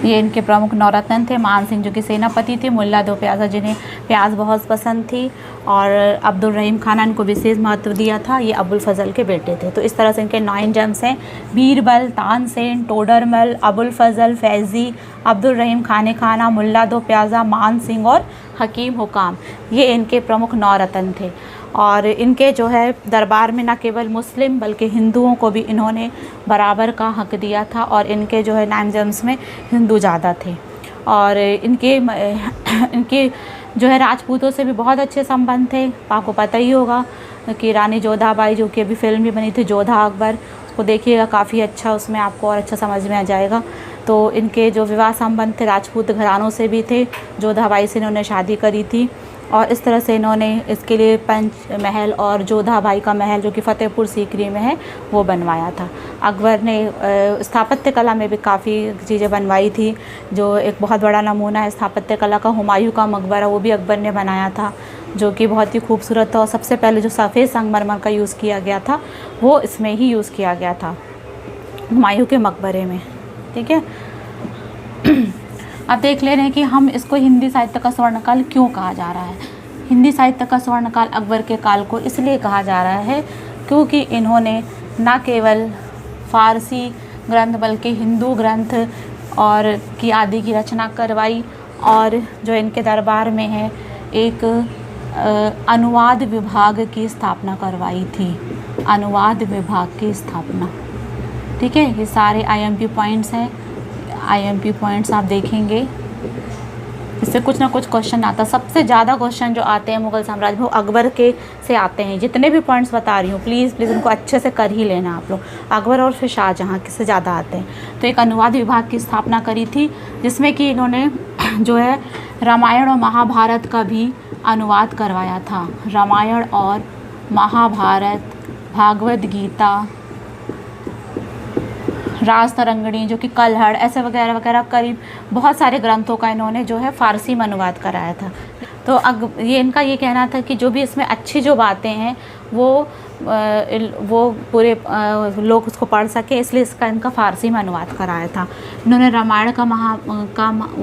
ये इनके प्रमुख नौरत्न थे। मान सिंह जो कि सेनापति थे, मुल्ला दो प्याज़ा जिन्हें प्याज बहुत पसंद थी, और अब्दुल रहीम खान इनको विशेष महत्व दिया था। ये अबुल फजल के बेटे थे। तो इस तरह से इनके 9 जेम्स हैं। बीरबल, तानसेन, टोडरमल, अबुल फजल, फैज़ी, अब्दुल रहीम खाने खाना, मुल्ला दो प्याज़ा, मान सिंह और हकीम हुकाम, ये इनके प्रमुख नौरत्न थे। और इनके जो है दरबार में न केवल मुस्लिम बल्कि हिंदुओं को भी इन्होंने बराबर का हक दिया था, और इनके जो है 9 जेम्स में हिंदू ज़्यादा थे। और इनके जो है राजपूतों से भी बहुत अच्छे संबंध थे। आपको पता ही होगा कि रानी जोधाबाई, जो कि अभी फिल्म भी बनी थी जोधा अकबर, उसको देखिएगा, काफ़ी अच्छा उसमें आपको और अच्छा समझ में आ जाएगा। तो इनके जो विवाह संबंध थे राजपूत घरानों से भी थे। जोधाबाई से इन्होंने शादी करी थी, और इस तरह से इन्होंने इसके लिए पंच महल और जोधाबाई का महल जो कि फ़तेहपुर सीकरी में है वो बनवाया था। अकबर ने स्थापत्य कला में भी काफ़ी चीज़ें बनवाई थी। जो एक बहुत बड़ा नमूना है स्थापत्य कला का, हुमायूं का मकबरा, वो भी अकबर ने बनाया था, जो कि बहुत ही खूबसूरत था। और सबसे पहले जो सफ़ेद संगमरमर का यूज़ किया गया था वो इसमें ही यूज़ किया गया था, हुमायूं के मकबरे में। ठीक है, अब देख ले रहे हैं कि हम इसको हिंदी साहित्य का स्वर्णकाल क्यों कहा जा रहा है। हिंदी साहित्य का स्वर्णकाल अकबर के काल को इसलिए कहा जा रहा है क्योंकि इन्होंने न केवल फ़ारसी ग्रंथ बल्कि हिंदू ग्रंथ और की आदि की रचना करवाई, और जो इनके दरबार में है एक अनुवाद विभाग की स्थापना करवाई थी। अनुवाद विभाग की स्थापना। ठीक है, ये सारे IMP पॉइंट्स हैं। IMP पॉइंट्स आप देखेंगे, इससे कुछ ना कुछ क्वेश्चन आता है। सबसे ज़्यादा क्वेश्चन जो आते हैं मुग़ल साम्राज्य में वो अकबर के से आते हैं। जितने भी पॉइंट्स बता रही हूँ प्लीज़ उनको अच्छे से कर ही लेना आप लोग। अकबर और फिर शाहजहाँ किससे ज़्यादा आते हैं। तो एक अनुवाद विभाग की स्थापना करी थी, जिसमें कि इन्होंने जो है रामायण और महाभारत का भी अनुवाद करवाया था। रामायण और महाभारत, भागवत गीता, राज तरंगिणी जो कि कल्हड़, ऐसे वगैरह वगैरह करीब बहुत सारे ग्रंथों का इन्होंने जो है फ़ारसी में अनुवाद कराया था। तो ये इनका ये कहना था कि जो भी इसमें अच्छी जो बातें हैं वो पूरे लोग उसको पढ़ सके, इसलिए इसका इनका फ़ारसी में अनुवाद कराया था। इन्होंने रामायण का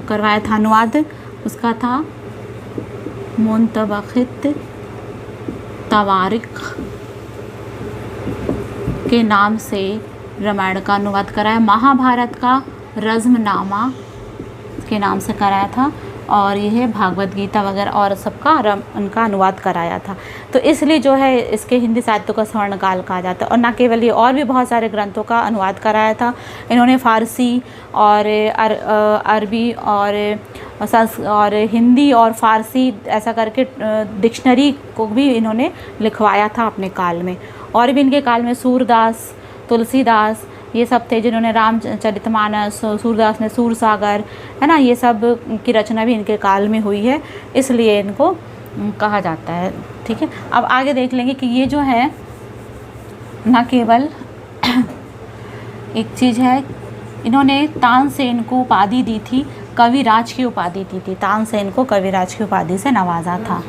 करवाया था अनुवाद, उसका था मुंतबखित तवारिख के नाम से रामायण का अनुवाद कराया। महाभारत का रज़्मनामा के नाम से कराया था, और यह भागवत गीता वगैरह और सबका उनका अनुवाद कराया था। तो इसलिए जो है इसके हिंदी साहित्य का स्वर्णकाल कहा जाता है। और न केवल ये, और भी बहुत सारे ग्रंथों का अनुवाद कराया था इन्होंने। फ़ारसी और अरबी और हिंदी और फ़ारसी ऐसा करके डिक्शनरी को भी इन्होंने लिखवाया था अपने काल में। और भी इनके काल में सूरदास, तुलसीदास, ये सब थे जिन्होंने रामचरितमानस, सूरदास ने सूरसागर, है ना, ये सब की रचना भी इनके काल में हुई है, इसलिए इनको कहा जाता है। ठीक है, अब आगे देख लेंगे कि ये जो है न केवल एक चीज़ है, इन्होंने तानसेन को उपाधि दी थी, कविराज की उपाधि दी थी। तानसेन को कविराज की उपाधि से नवाजा था।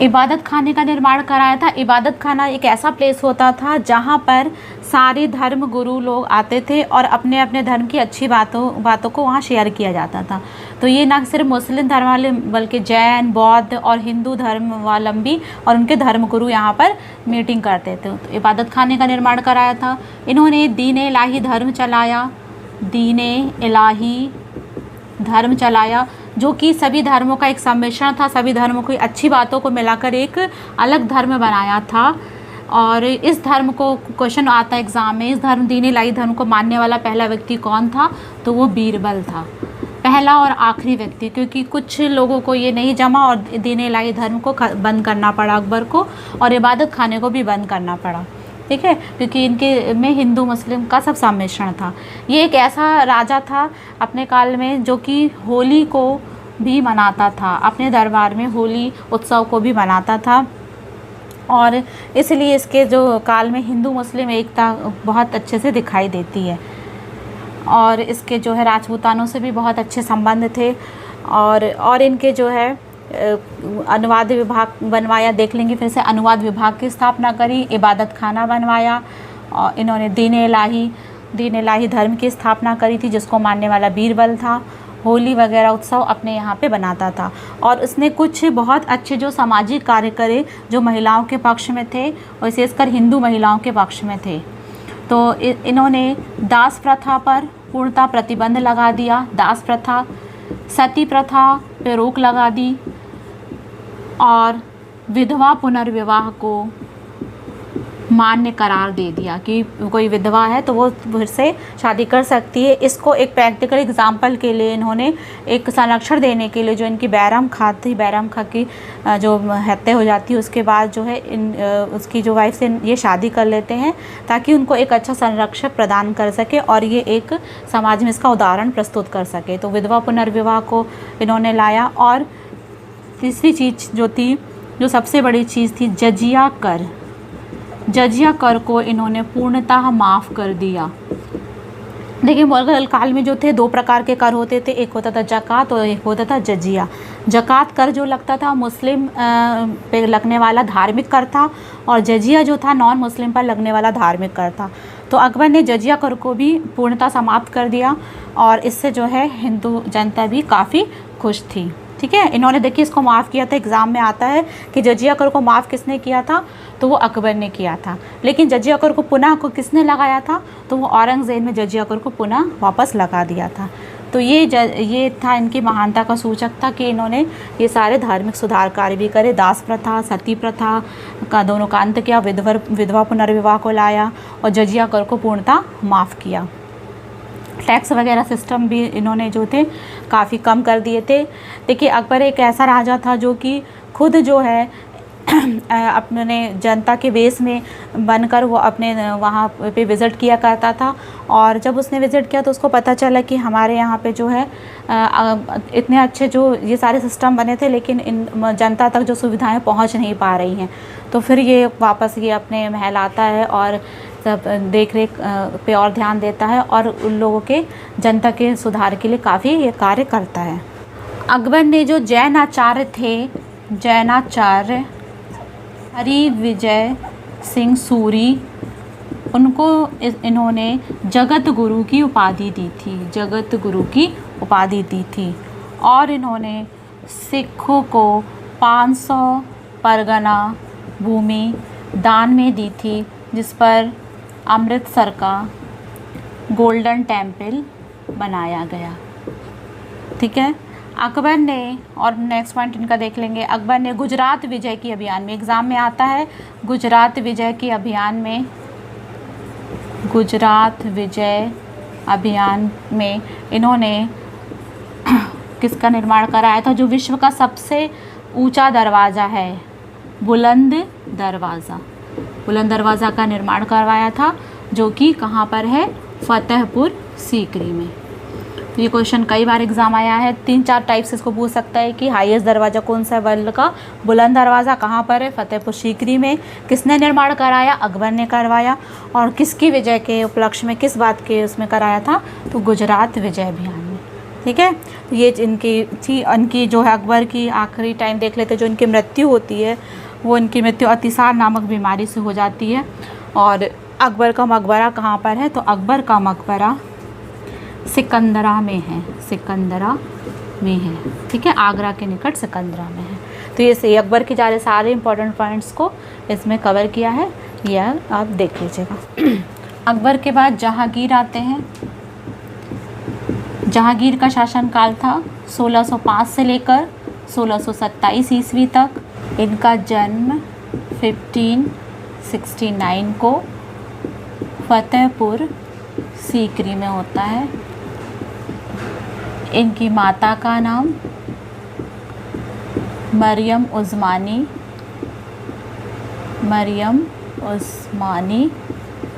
इबादत खाने का निर्माण कराया था। इबादत खाना एक ऐसा प्लेस होता था जहाँ पर सारे धर्म गुरु लोग आते थे और अपने अपने धर्म की अच्छी बातों को वहाँ शेयर किया जाता था। तो ये ना सिर्फ मुस्लिम धर्म वाले बल्कि जैन, बौद्ध और हिंदू धर्मावलंबी और उनके धर्मगुरु यहाँ पर मीटिंग करते थे। तो इबादत खाने का निर्माण कराया था। इन्होंने दीन इलाही धर्म चलाया, दीन इलाही धर्म चलाया, जो कि सभी धर्मों का एक सम्मिश्रण था। सभी धर्मों की अच्छी बातों को मिलाकर एक अलग धर्म बनाया था। और इस धर्म को क्वेश्चन आता है एग्ज़ाम में, इस धर्म दीन इलाही धर्म को मानने वाला पहला व्यक्ति कौन था? तो वो बीरबल था, पहला और आखिरी व्यक्ति, क्योंकि कुछ लोगों को ये नहीं जमा और दीन इलाही धर्म को बंद करना पड़ा अकबर को, और इबादत खाने को भी बंद करना पड़ा। ठीक है, क्योंकि इनके में हिंदू मुस्लिम का सब सम्मिश्रण था। ये एक ऐसा राजा था अपने काल में जो कि होली को भी मनाता था, अपने दरबार में होली उत्सव को भी मनाता था, और इसलिए इसके जो काल में हिंदू मुस्लिम एकता बहुत अच्छे से दिखाई देती है। और इसके जो है राजपूतानों से भी बहुत अच्छे संबंध थे। और इनके जो है अनुवाद विभाग बनवाया, देख लेंगे फिर से। अनुवाद विभाग की स्थापना करी, इबादत खाना बनवाया, और इन्होंने दीन इलाही धर्म की स्थापना करी थी जिसको मानने वाला बीरबल था। होली वगैरह उत्सव अपने यहाँ पे बनाता था। और उसने कुछ बहुत अच्छे जो सामाजिक कार्य करे जो महिलाओं के पक्ष में थे, और विशेषकर हिंदू महिलाओं के पक्ष में थे। तो इन्होंने दास प्रथा पर पूर्णतः प्रतिबंध लगा दिया। दास प्रथा, सती प्रथा पे रोक लगा दी, और विधवा पुनर्विवाह को मान्य करार दे दिया कि कोई विधवा है तो वो फिर से शादी कर सकती है। इसको एक प्रैक्टिकल एग्जाम्पल के लिए इन्होंने एक संरक्षण देने के लिए, जो इनकी बैरम खां थी, बैरम खां की जो हत्या हो जाती है उसके बाद जो है उसकी जो वाइफ से ये शादी कर लेते हैं ताकि उनको एक अच्छा संरक्षक प्रदान कर सके और ये एक समाज में इसका उदाहरण प्रस्तुत कर सके। तो विधवा पुनर्विवाह को इन्होंने लाया। और तीसरी चीज़ जो थी, जो सबसे बड़ी चीज़ थी, जजिया कर। जजिया कर को इन्होंने पूर्णतः माफ़ कर दिया। देखिए, मुग़ल काल में जो थे दो प्रकार के कर होते थे, एक होता था ज़कात और एक होता था जजिया। ज़कात कर जो लगता था मुस्लिम पे लगने वाला धार्मिक कर था, और जजिया जो था नॉन मुस्लिम पर लगने वाला धार्मिक कर था। तो अकबर ने जजिया कर को भी पूर्णतः समाप्त कर दिया, और इससे जो है हिंदू जनता भी काफ़ी खुश थी। ठीक है, इन्होंने देखिए इसको माफ़ किया था। एग्ज़ाम में आता है कि जजिया कर को माफ़ किसने किया था, तो वो अकबर ने किया था। लेकिन जजिया कर को पुनः को किसने लगाया था, तो वो औरंगज़ेब ने जजिया कर को पुनः वापस लगा दिया था। तो ये था इनकी महानता का सूचक था कि इन्होंने ये सारे धार्मिक सुधार कार्य भी करे। दास प्रथा, सती प्रथा का दोनों का अंत किया, विधवा पुनर्विवाह को लाया, और जजिया कर को पूर्णतः माफ़ किया। टैक्स वगैरह सिस्टम भी इन्होंने जो थे काफ़ी कम कर दिए थे। देखिए, अकबर एक ऐसा राजा था जो कि खुद जो है अपने जनता के वेश में बनकर वो अपने वहाँ पे विज़िट किया करता था। और जब उसने विज़िट किया तो उसको पता चला कि हमारे यहाँ पे जो है इतने अच्छे जो ये सारे सिस्टम बने थे, लेकिन इन जनता तक जो सुविधाएं पहुँच नहीं पा रही हैं। तो फिर ये वापस ये अपने महल आता है और सब देख रेख पे और ध्यान देता है, और उन लोगों के जनता के सुधार के लिए काफ़ी ये कार्य करता है। अकबर ने जो जैन आचार्य थे, जैनाचार्य हरि विजय सिंह सूरी, उनको इन्होंने जगत गुरु की उपाधि दी थी। जगत गुरु की उपाधि दी थी। और इन्होंने सिखों को 500 परगना भूमि दान में दी थी, जिस पर अमृतसर का गोल्डन टेम्पल बनाया गया। ठीक है, अकबर ने, और नेक्स्ट पॉइंट इनका देख लेंगे, अकबर ने गुजरात विजय की अभियान में, एग्ज़ाम में आता है गुजरात विजय की अभियान में, गुजरात विजय अभियान में इन्होंने किसका निर्माण कराया था, जो विश्व का सबसे ऊंचा दरवाज़ा है, बुलंद दरवाज़ा। बुलंद दरवाज़ा का निर्माण करवाया था, जो कि कहाँ पर है, फतेहपुर सीकरी में। ये क्वेश्चन कई बार एग्जाम आया है। 3-4 टाइप से इसको पूछ सकता है कि हाईएस्ट दरवाज़ा कौन सा है वर्ल्ड का, बुलंद दरवाज़ा कहाँ पर है, फतेहपुर सीकरी में। किसने निर्माण कराया, अकबर ने करवाया। और किसकी विजय के उपलक्ष्य में, किस बात के उसमें कराया था, तो गुजरात विजय अभियान में। ठीक है। ये इनकी थी, इनकी जो है अकबर की आखिरी टाइम देख लेते, जो इनकी मृत्यु होती है वो इनकी मृत्यु अतिसार नामक बीमारी से हो जाती है। और अकबर का मकबरा कहाँ पर है, तो अकबर का मकबरा सिकंदरा में है, सिकंदरा में है, ठीक है, आगरा के निकट सिकंदरा में है। तो ये से अकबर के सारे इंपॉर्टेंट पॉइंट्स को इसमें कवर किया है, यह आप देख लीजिएगा। अकबर के बाद जहांगीर आते हैं। जहांगीर का शासनकाल था 1605 से लेकर 1627 ईस्वी तक। इनका जन्म 1569 को फतेहपुर सीकरी में होता है। इनकी माता का नाम मरियम उस्मानी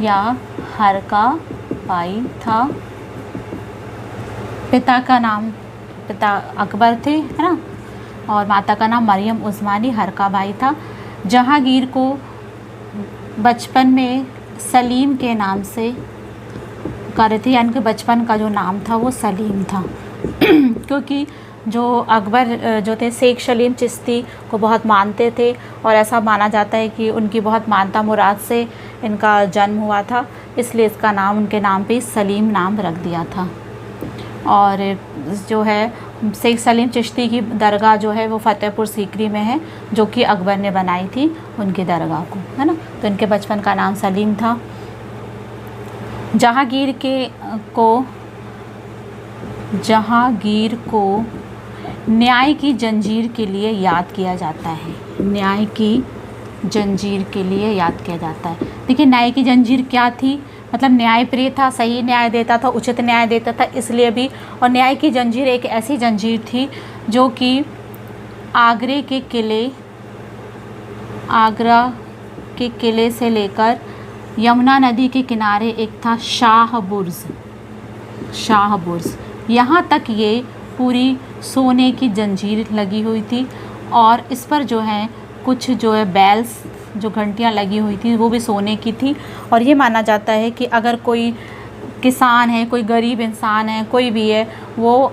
या हरका बाई था। पिता का नाम, पिता अकबर थे, है ना, और माता का नाम मरियम उस्मानी हरका बाई था। जहांगीर को बचपन में सलीम के नाम से पुकारते थे, यानी कि बचपन का जो नाम था वो सलीम था क्योंकि जो अकबर जो थे शेख सलीम चिश्ती को बहुत मानते थे, और ऐसा माना जाता है कि उनकी बहुत मानता मुराद से इनका जन्म हुआ था, इसलिए इसका नाम उनके नाम पे सलीम नाम रख दिया था। और जो है शेख सलीम चिश्ती की दरगाह जो है वो फतेहपुर सीकरी में है, जो कि अकबर ने बनाई थी उनकी दरगाह को, है ना। तो इनके बचपन का नाम सलीम था। जहांगीर को न्याय की जंजीर के लिए याद किया जाता है, न्याय की जंजीर के लिए याद किया जाता है। देखिए न्याय की जंजीर क्या थी, मतलब न्याय प्रिय था, सही न्याय देता था, उचित न्याय देता था, इसलिए भी। और न्याय की जंजीर एक ऐसी जंजीर थी जो कि आगरा के किले से लेकर यमुना नदी के किनारे एक था शाह बुर्ज, यहाँ तक ये पूरी सोने की जंजीर लगी हुई थी। और इस पर जो है कुछ जो है बेल्स, जो घंटियाँ लगी हुई थी, वो भी सोने की थी। और ये माना जाता है कि अगर कोई किसान है, कोई गरीब इंसान है, कोई भी है, वो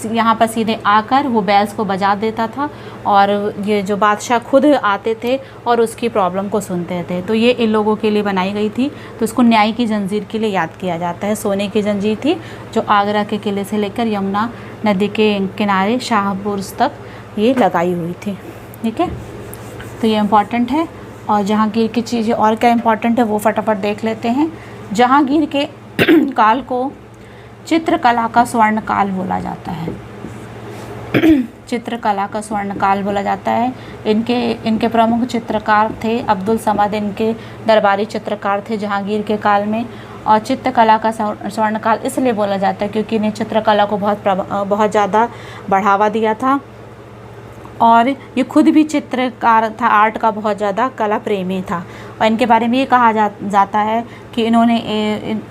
यहाँ पर सीधे आकर वो बेल्स को बजा देता था, और ये जो बादशाह खुद आते थे और उसकी प्रॉब्लम को सुनते थे। तो ये इन लोगों के लिए बनाई गई थी, तो इसको न्याय की जंजीर के लिए याद किया जाता है। सोने की जंजीर थी जो आगरा के किले से लेकर यमुना नदी के किनारे शाहपुर तक ये लगाई हुई थी, ठीक है। तो ये इम्पॉर्टेंट है। और जहांगीर की चीज़ें और क्या इम्पॉर्टेंट है वो फटाफट देख लेते हैं। जहांगीर के काल को चित्रकला का स्वर्ण काल बोला जाता है चित्रकला का स्वर्ण काल बोला जाता है। इनके प्रमुख चित्रकार थे अब्दुल समद, इनके दरबारी चित्रकार थे जहांगीर के काल में। और चित्रकला का स्वर्ण काल इसलिए बोला जाता है क्योंकि इन्हें चित्रकला को बहुत ज़्यादा बढ़ावा दिया था, और ये खुद भी चित्रकार था, आर्ट का बहुत ज़्यादा कला प्रेमी था। और इनके बारे में ये कहा जाता है कि इन्होंने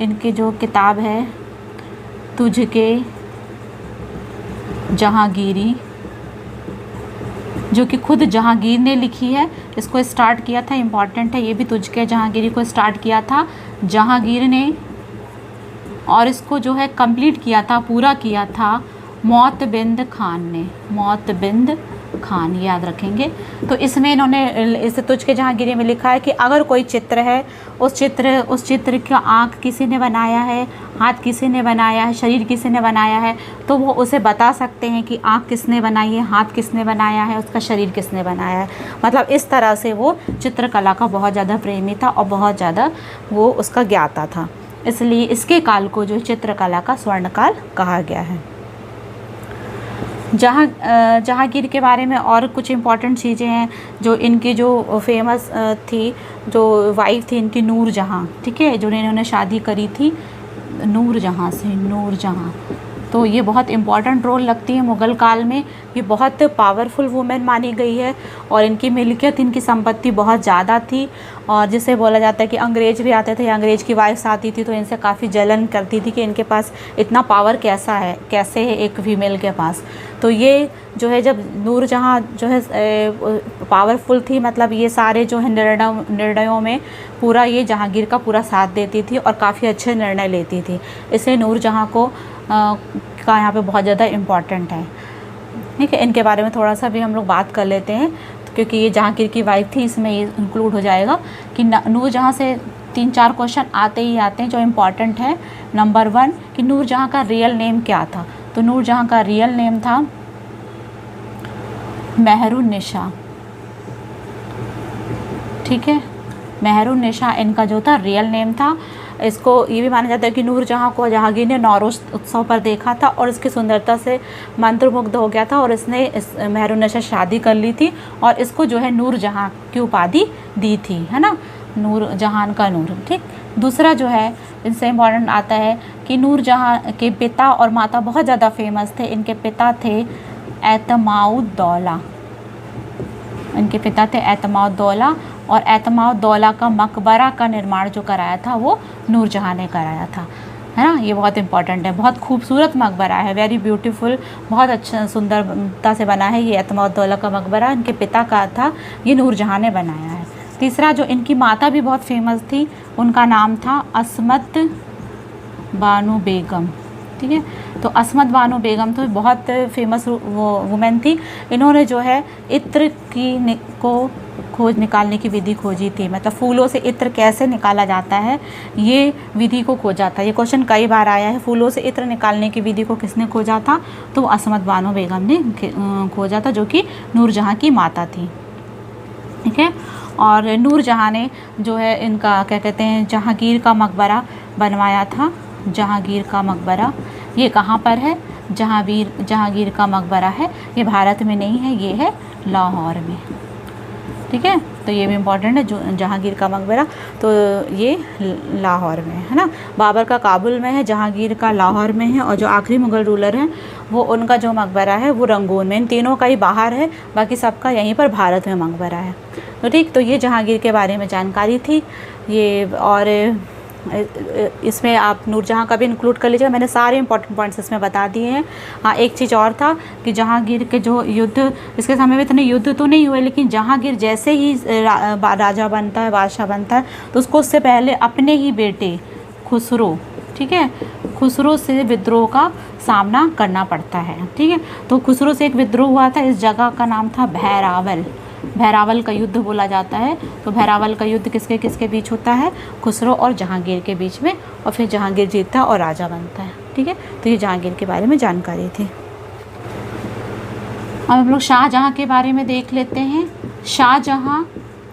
इनकी जो किताब है तुझके जहांगीरी, जो कि खुद जहांगीर ने लिखी है, इसको स्टार्ट किया था, इम्पॉर्टेंट है ये भी, तुझके जहांगीरी को स्टार्ट किया था जहांगीर ने, और इसको जो है कंप्लीट किया था, पूरा किया था मोतबिंद खान ने, मोतबिंद खान, याद रखेंगे। तो इसमें इन्होंने इस तुझके जहांगीरी में लिखा है कि अगर कोई चित्र है, उस चित्र का आँख किसी ने बनाया है, हाथ किसी ने बनाया है, शरीर किसी ने बनाया है, तो वो उसे बता सकते हैं कि आँख किसने बनाई है, हाथ किसने बनाया है, उसका शरीर किसने बनाया है। मतलब इस तरह से वो चित्रकला का बहुत ज़्यादा प्रेमी था और बहुत ज़्यादा वो उसका ज्ञाता था, इसलिए इसके काल को जो चित्रकला का स्वर्ण काल कहा गया है। जहांगीर के बारे में और कुछ इम्पॉर्टेंट चीज़ें हैं। जो इनकी जो फेमस थी, जो वाइफ थी इनकी नूरजहाँ, ठीक है, जो इन्होंने शादी करी थी नूरजहाँ से, नूरजहाँ। तो ये बहुत इम्पॉर्टेंट रोल लगती है मुग़ल काल में, ये बहुत पावरफुल वुमेन मानी गई है, और इनकी मिल्कियत, इनकी संपत्ति बहुत ज़्यादा थी। और जिसे बोला जाता है कि अंग्रेज़ भी आते थे, अंग्रेज़ की वाइफ्स आती थी तो इनसे काफ़ी जलन करती थी कि इनके पास इतना पावर कैसे है एक फीमेल के पास। तो ये जो है जब नूरजहाँ जो है पावरफुल थी, मतलब ये सारे जो है निर्णयों में पूरा ये जहांगीर का पूरा साथ देती थी और काफ़ी अच्छे निर्णय लेती थी, इसलिए नूरजहाँ को का यहाँ पे बहुत ज़्यादा इम्पॉर्टेंट है। ठीक है, इनके बारे में थोड़ा सा भी हम लोग बात कर लेते हैं, क्योंकि ये जहांगीर की वाइफ थी, इसमें ये इंक्लूड हो जाएगा कि नूरजहाँ से 3-4 क्वेश्चन आते ही आते हैं जो इम्पॉर्टेंट है। नंबर 1 कि नूरजहाँ का रियल नेम क्या था? तो नूरजहाँ का रियल नेम था मेहरुन्निसा। ठीक है, मेहरुन्निसा इनका जो था रियल नेम था। इसको ये भी माना जाता है कि नूरजहाँ को जहांगीर ने नौरोज़ उत्सव पर देखा था और इसकी सुंदरता से मंत्रमुग्ध हो गया था और इसने इस मेहरुन्निसा से शादी कर ली थी और इसको जो है नूरजहाँ की उपाधि दी थी, है ना, नूरजहान का नूर। ठीक, दूसरा जो है इनसे इम्पॉर्टेंट आता है कि नूरजहाँ के पिता और माता बहुत ज़्यादा फेमस थे। इनके पिता थे एतमाउद्दौला, इनके पिता थे एतमाउद्दौला, और एतमाउद्दौला का मकबरा का निर्माण जो कराया था वो नूरजहाँ ने कराया था, है ना। ये बहुत इंपॉर्टेंट है, बहुत खूबसूरत मकबरा है, वेरी ब्यूटीफुल, बहुत अच्छा सुंदरता से बना है ये एतमाउद्दौला का मकबरा। इनके पिता का था, ये नूरजहाँ ने बनाया है। तीसरा, जो इनकी माता भी बहुत फेमस थी, उनका नाम था अस्मत बानो बेगम। ठीक है, तो अस्मत बानो बेगम तो बहुत फेमस वो वुमेन थी। इन्होंने जो है इत्र को खोज निकालने की विधि खोजी थी, मतलब फूलों से इत्र कैसे निकाला जाता है ये विधि को खोजा था। ये क्वेश्चन कई बार आया है, फूलों से इत्र निकालने की विधि को किसने खोजा था? तो अस्मत बानो बेगम ने खोजा था, जो कि नूरजहाँ की माता थी। ठीक है, और नूरजहाँ ने जो है इनका क्या कहते हैं जहांगीर का मकबरा बनवाया था। जहांगीर का मकबरा ये कहाँ पर है? जहांगीर का मकबरा है, ये भारत में नहीं है, ये है लाहौर में। ठीक है, तो ये भी इम्पॉर्टेंट है, जो जहांगीर का मकबरा, तो ये लाहौर में है ना। बाबर का काबुल में है, जहांगीर का लाहौर में है, और जो आखिरी मुग़ल रूलर हैं वो उनका जो मकबरा है वो रंगून में। इन तीनों का ही बाहर है, बाकी सबका यहीं पर भारत में मकबरा है। तो ठीक, तो ये जहांगीर के बारे में जानकारी थी ये। और इसमें आप नूरजहाँ का भी इंक्लूड कर लीजिएगा, मैंने सारे इंपॉर्टेंट पॉइंट्स इसमें बता दिए हैं। हाँ, एक चीज़ और था कि जहांगीर के जो युद्ध, इसके समय में इतने युद्ध तो नहीं हुए, लेकिन जहांगीर जैसे ही राजा बनता है, बादशाह बनता है, तो उससे पहले अपने ही बेटे खुसरो, ठीक है, खुसरो से विद्रोह का सामना करना पड़ता है। ठीक है, तो खुसरो से एक विद्रोह हुआ था, इस जगह का नाम था भैरावल। भैरावल का युद्ध बोला जाता है। तो भैरावल का युद्ध किसके किसके बीच होता है? खुसरो और जहांगीर के बीच में, और फिर जहांगीर जीतता है और राजा बनता है। ठीक है, तो ये जहांगीर के बारे में जानकारी थी। अब हम लोग शाहजहाँ के बारे में देख लेते हैं। शाहजहाँ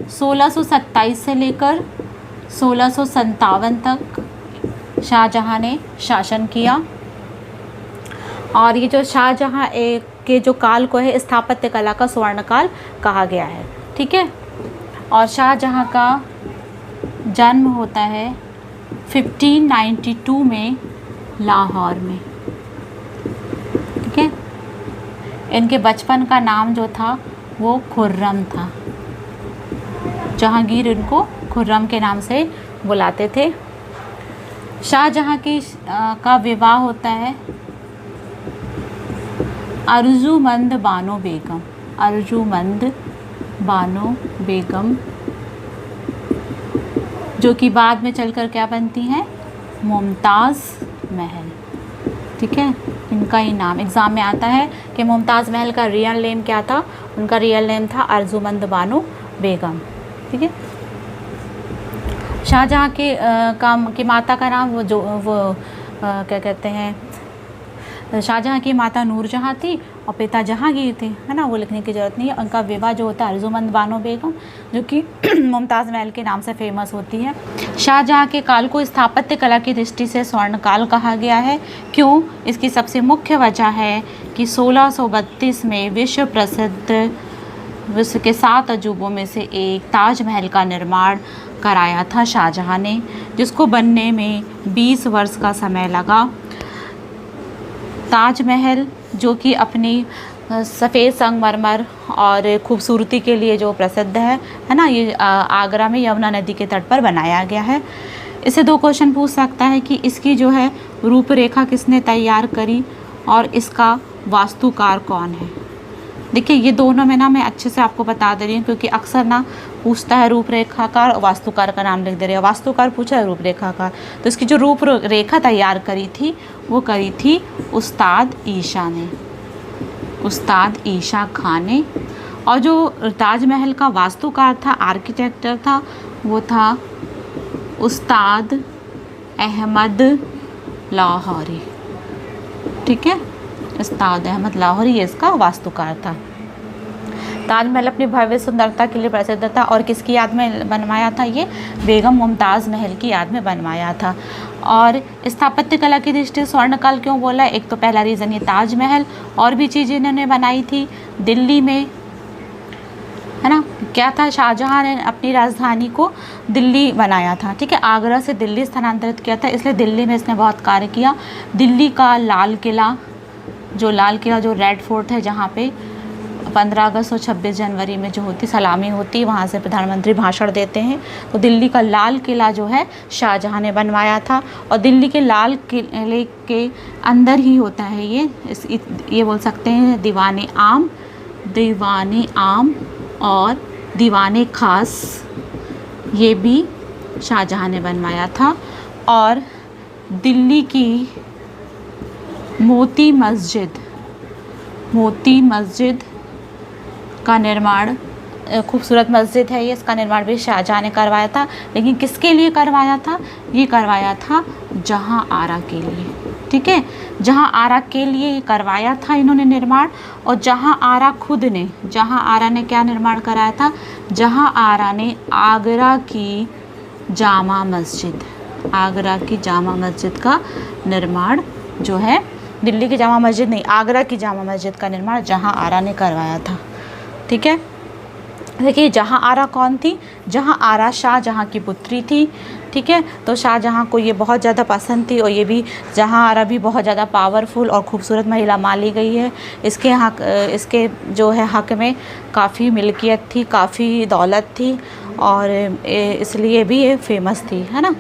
1627 से लेकर 1657 तक शाहजहाँ ने शासन किया। और ये जो शाहजहाँ के जो काल को है स्थापत्य कला का स्वर्ण काल कहा गया है। ठीक है, और शाहजहाँ का जन्म होता है 1592 में लाहौर में। ठीक है, इनके बचपन का नाम जो था वो खुर्रम था। जहांगीर इनको खुर्रम के नाम से बुलाते थे। शाहजहाँ का विवाह होता है अर्जुमंद बानो बेगम, अर्जुमंद बानो बेगम, जो कि बाद में चलकर क्या बनती हैं? मुमताज़ महल। ठीक है, इनका ही नाम एग्ज़ाम में आता है कि मुमताज़ महल का रियल नेम क्या था? उनका रियल नेम था अर्जुमंद बानो बेगम। ठीक है, शाहजहाँ की माता का नाम क्या कहते हैं, शाहजहाँ की माता नूरजहाँ थी और पिता जहांगीर थे, है ना, वो लिखने की ज़रूरत नहीं है। उनका विवाह जो होता है अर्जुमंद बानो बेगम, जो कि मुमताज़ महल के नाम से फेमस होती है। शाहजहाँ के काल को स्थापत्य कला की दृष्टि से स्वर्ण काल कहा गया है। क्यों? इसकी सबसे मुख्य वजह है कि 1632 में विश्व के 7 अजूबों में से एक ताजमहल का निर्माण कराया था शाहजहाँ ने, जिसको बनने में 20 वर्ष का समय लगा। ताजमहल जो कि अपनी सफ़ेद संगमरमर और खूबसूरती के लिए जो प्रसिद्ध है ना, ये आगरा में यमुना नदी के तट पर बनाया गया है। इसे 2 क्वेश्चन पूछ सकता है कि इसकी जो है रूपरेखा किसने तैयार करी और इसका वास्तुकार कौन है। देखिए, ये दोनों में ना मैं अच्छे से आपको बता दे रही हूँ, क्योंकि अक्सर ना पूछता है रूपरेखाकार और वास्तुकार का नाम लिख दे रहे हैं। वास्तुकार पूछा है रूपरेखाकार, तो इसकी जो रूपरेखा तैयार करी थी वो करी थी उस्ताद ईशा ने, उस्ताद ईशा खान ने। और जो ताजमहल का वास्तुकार था, आर्किटेक्टर था, वो था उस्ताद अहमद लाहौरी। ठीक है, उस्ताद अहमद लाहौरी ये इसका वास्तुकार था। ताजमहल अपनी भव्य सुंदरता के लिए प्रसिद्ध था और किसकी याद में बनवाया था? ये बेगम मुमताज़ महल की याद में बनवाया था। और स्थापत्य कला की दृष्टि से स्वर्णकाल क्यों बोला? एक तो पहला रीज़न ये ताजमहल, और भी चीज़ें इन्होंने बनाई थी दिल्ली में, है ना। क्या था? शाहजहां ने अपनी राजधानी को दिल्ली बनाया था, ठीक है, आगरा से दिल्ली स्थानांतरित किया था, इसलिए दिल्ली में इसने बहुत कार्य किया। दिल्ली का लाल किला जो रेड फोर्ट है, जहाँ पे 15 अगस्त और 26 जनवरी में जो होती सलामी होती, वहाँ से प्रधानमंत्री भाषण देते हैं, तो दिल्ली का लाल किला जो है शाहजहां ने बनवाया था। और दिल्ली के लाल किले के अंदर ही होता है ये बोल सकते हैं दीवाने आम और दीवाने खास, ये भी शाहजहां ने बनवाया था। और दिल्ली की मोती मस्जिद का निर्माण, खूबसूरत मस्जिद है ये, इसका निर्माण भी शाहजहां ने करवाया था। लेकिन किसके लिए करवाया था? ये करवाया था जहां आरा के लिए, ठीक है, जहां आरा के लिए ये करवाया था इन्होंने निर्माण। और जहां आरा ने क्या निर्माण कराया था? जहां आरा ने आगरा की जामा मस्जिद का निर्माण जो है, दिल्ली की जामा मस्जिद नहीं, आगरा की जामा मस्जिद का निर्माण जहां आरा ने करवाया था। ठीक है, देखिए जहां आरा कौन थी? जहां आरा शाहजहां की पुत्री थी, ठीक है, तो शाहजहां को ये बहुत ज़्यादा पसंद थी। और ये भी जहां आरा भी बहुत ज़्यादा पावरफुल और खूबसूरत महिला मानी गई है। इसके जो है हक में काफ़ी मिल्कियत थी, काफ़ी दौलत थी, और इसलिए भी ये फेमस थी, है ना।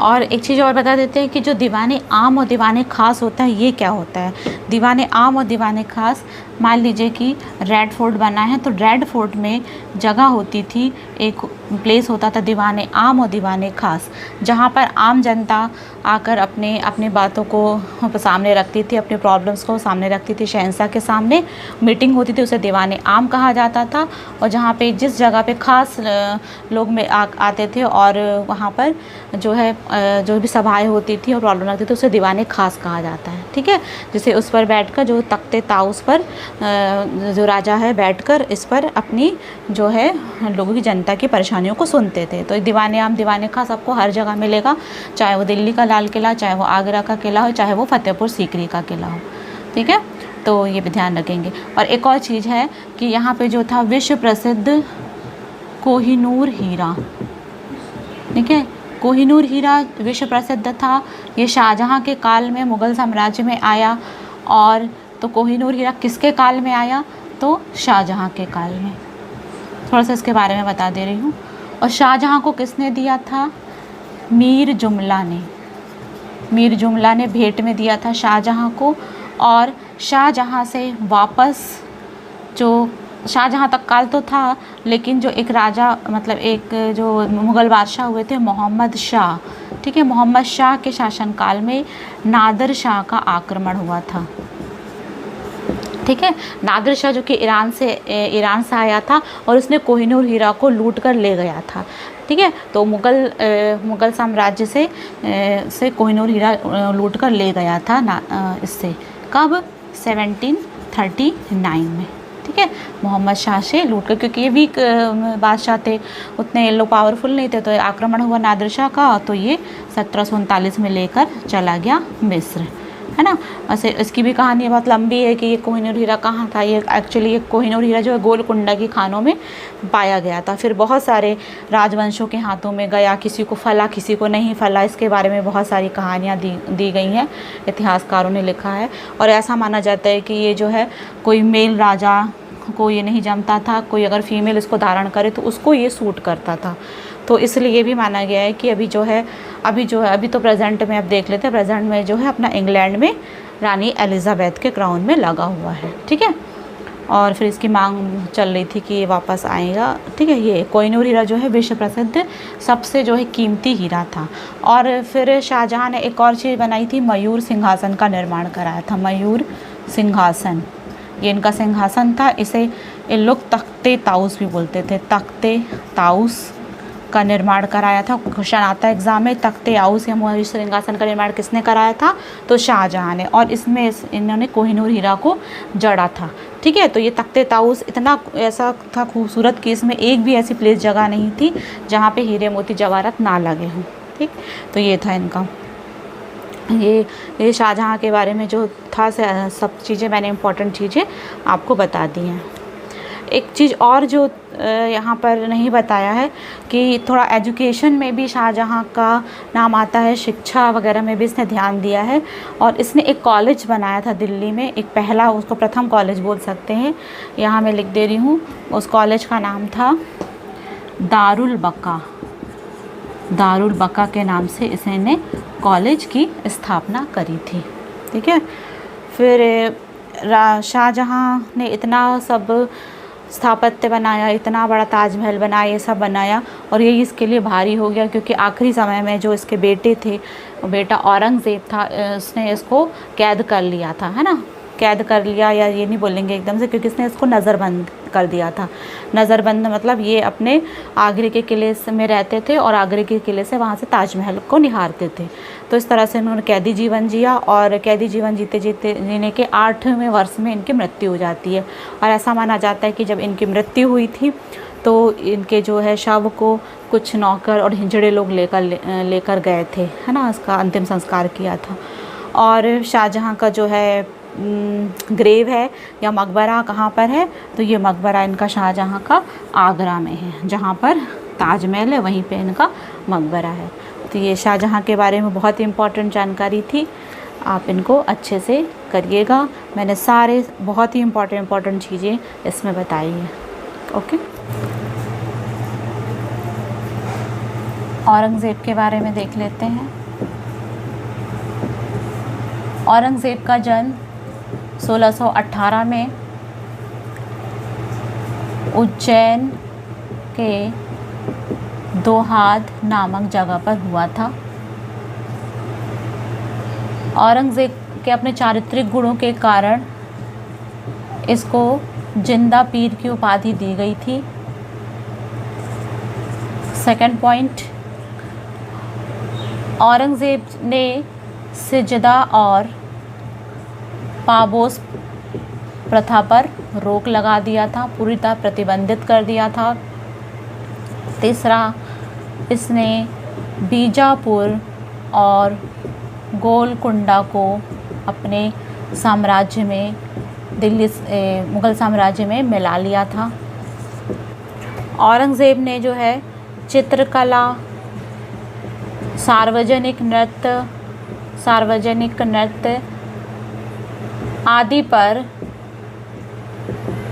और एक चीज़ और बता देते हैं कि जो दीवाने आम और दीवाने ख़ास होता है, ये क्या होता है? दीवाने आम और दीवाने ख़ास, मान लीजिए कि रेड फोर्ट बना है, तो रेड फोर्ट में जगह होती थी, एक प्लेस होता था दीवाने आम और दीवाने ख़ास, जहाँ पर आम जनता आकर अपने बातों को सामने रखती थी, अपने प्रॉब्लम्स को सामने रखती थी, शहंशाह के सामने मीटिंग होती थी, उसे दीवाने आम कहा जाता था। और जहाँ पे जिस जगह पे ख़ास लोग में आते थे और वहाँ पर जो है जो भी सभाएं होती थी और प्रॉब्लम रखती थी, उसे दीवाने ख़ास कहा जाता है, ठीक है। जैसे उस पर बैठकर जो तख्ते ताउस पर जो राजा है बैठकर इस पर अपनी जो है लोगों की जनता की परेशानियों को सुनते थे। तो दीवाने आम दीवाने ख़ास आपको हर जगह मिलेगा, चाहे वो दिल्ली का लाल किला, चाहे वो आगरा का किला हो, चाहे वो फतेहपुर सीकरी का किला हो, ठीक है। तो ये भी ध्यान रखेंगे। और एक और चीज़ है कि यहाँ पे जो था विश्व प्रसिद्ध कोहिनूर हीरा, ठीक है, कोहिनूर हीरा विश्व प्रसिद्ध था। ये शाहजहां के काल में मुग़ल साम्राज्य में आया। और तो कोहिनूर हीरा किसके काल में आया? तो शाहजहां के काल में। थोड़ा सा इसके बारे में बता दे रही हूँ। और शाहजहां को किसने दिया था? मीर जुमला ने भेंट में दिया था शाहजहां को। और शाहजहां से वापस, जो शाहजहां तक काल तो था, लेकिन जो एक राजा मतलब एक जो मुग़ल बादशाह हुए थे मोहम्मद शाह, ठीक है, मोहम्मद शाह के शासनकाल में नादिर शाह का आक्रमण हुआ था, ठीक है। नादिर शाह जो कि ईरान से आया था और उसने कोहिनूर हीरा को लूट कर ले गया था, ठीक है। तो मुग़ल साम्राज्य से कोहिनूर हीरा लूट कर ले गया था इससे, कब? 1739 में, ठीक है, मोहम्मद शाह से लूट कर, क्योंकि ये वीक बादशाह थे, उतने लोग पावरफुल नहीं थे, तो आक्रमण हुआ नादिर शाह का, तो ये 1739 में लेकर चला गया मिस्र, है ना। वैसे इसकी भी कहानी बहुत लंबी है कि ये कोहिनूर हीरा कहाँ था। ये एक्चुअली ये कोहिनूर हीरा जो है गोलकुंडा की खानों में पाया गया था, फिर बहुत सारे राजवंशों के हाथों में गया, किसी को फला किसी को नहीं फला, इसके बारे में बहुत सारी कहानियाँ दी गई हैं, इतिहासकारों ने लिखा है। और ऐसा माना जाता है कि ये जो है कोई मेल राजा को ये नहीं जमता था, कोई अगर फीमेल इसको धारण करे तो उसको ये सूट करता था, तो इसलिए भी माना गया है कि अभी तो प्रेजेंट में अब देख लेते हैं, प्रेजेंट में जो है अपना इंग्लैंड में रानी एलिज़ाबेथ के क्राउन में लगा हुआ है, ठीक है। और फिर इसकी मांग चल रही थी कि ये वापस आएगा। ठीक है, ये कोहिनूर हीरा जो है विश्व प्रसिद्ध सबसे जो है कीमती हीरा था। और फिर शाहजहाँ ने एक और चीज़ बनाई थी, मयूर सिंहासन का निर्माण कराया था। मयूर सिंहासन, ये इनका सिंहासन था। इसे ये लोग तख्ते ताउस भी बोलते थे। तख्ते ताउस का निर्माण कराया था। क्वेश्चन आता है एग्जाम में, तख्ते ताउस या मयूर सिंहासन का निर्माण किसने कराया था? तो शाहजहाँ ने। और इसमें इन्होंने कोहिनूर हीरा को जड़ा था। ठीक है, तो ये तख्ते ताउस इतना ऐसा था खूबसूरत कि इसमें एक भी ऐसी प्लेस जगह नहीं थी जहाँ पे हीरे मोती जवाहरात ना लगे हों। ठीक, तो ये था इनका, ये शाहजहाँ के बारे में जो था सब चीज़ें मैंने इम्पोर्टेंट चीज़ें आपको बता दी हैं। एक चीज़ और जो यहाँ पर नहीं बताया है कि थोड़ा एजुकेशन में भी शाहजहाँ का नाम आता है, शिक्षा वगैरह में भी इसने ध्यान दिया है। और इसने एक कॉलेज बनाया था दिल्ली में, एक पहला, उसको प्रथम कॉलेज बोल सकते हैं। यहाँ मैं लिख दे रही हूँ, उस कॉलेज का नाम था दारुल बका। दारुल बका के नाम से इसने कॉलेज की स्थापना करी थी। ठीक है, फिर शाहजहाँ ने इतना सब स्थापत्य बनाया, इतना बड़ा ताजमहल बनाया, ये सब बनाया, और यही इसके लिए भारी हो गया क्योंकि आखिरी समय में जो इसके बेटे थे, बेटा औरंगज़ेब था, उसने इसको कैद कर लिया था, है ना। कैद कर लिया, या ये नहीं बोलेंगे एकदम से, क्योंकि इसने इसको नज़रबंद कर दिया था। नज़रबंद मतलब ये अपने आगरे के किले में रहते थे और आगरे के किले से वहाँ से ताजमहल को निहारते थे। तो इस तरह से उन्होंने कैदी जीवन जिया, और कैदी जीवन जीने के 8वें वर्ष में इनकी मृत्यु हो जाती है। और ऐसा माना जाता है कि जब इनकी मृत्यु हुई थी तो इनके जो है शव को कुछ नौकर और हिजड़े लोग लेकर गए थे, है ना, इसका अंतिम संस्कार किया था। और शाहजहाँ का जो है ग्रेव है या मकबरा कहाँ पर है? तो ये मकबरा इनका शाहजहाँ का आगरा में है, जहाँ पर ताजमहल है वहीं पे इनका मकबरा है। तो ये शाहजहाँ के बारे में बहुत ही इम्पोर्टेंट जानकारी थी, आप इनको अच्छे से करिएगा। मैंने सारे बहुत ही इम्पोर्टेंट चीज़ें इसमें बताई हैं। ओके, औरंगज़ेब के बारे में देख लेते हैं। औरंगज़ेब का जन्म 1618 में उज्जैन के दोहाद नामक जगह पर हुआ था। औरंगज़ेब के अपने चारित्रिक गुणों के कारण इसको जिंदा पीर की उपाधि दी गई थी। सेकंड पॉइंट, औरंगज़ेब ने सिजदा और पाबोस प्रथा पर रोक लगा दिया था, पूरी तरह प्रतिबंधित कर दिया था। तीसरा, इसने बीजापुर और गोलकुंडा को अपने साम्राज्य में, दिल्ली मुग़ल साम्राज्य में मिला लिया था। औरंगज़ेब ने जो है चित्रकला, सार्वजनिक नृत्य आदि पर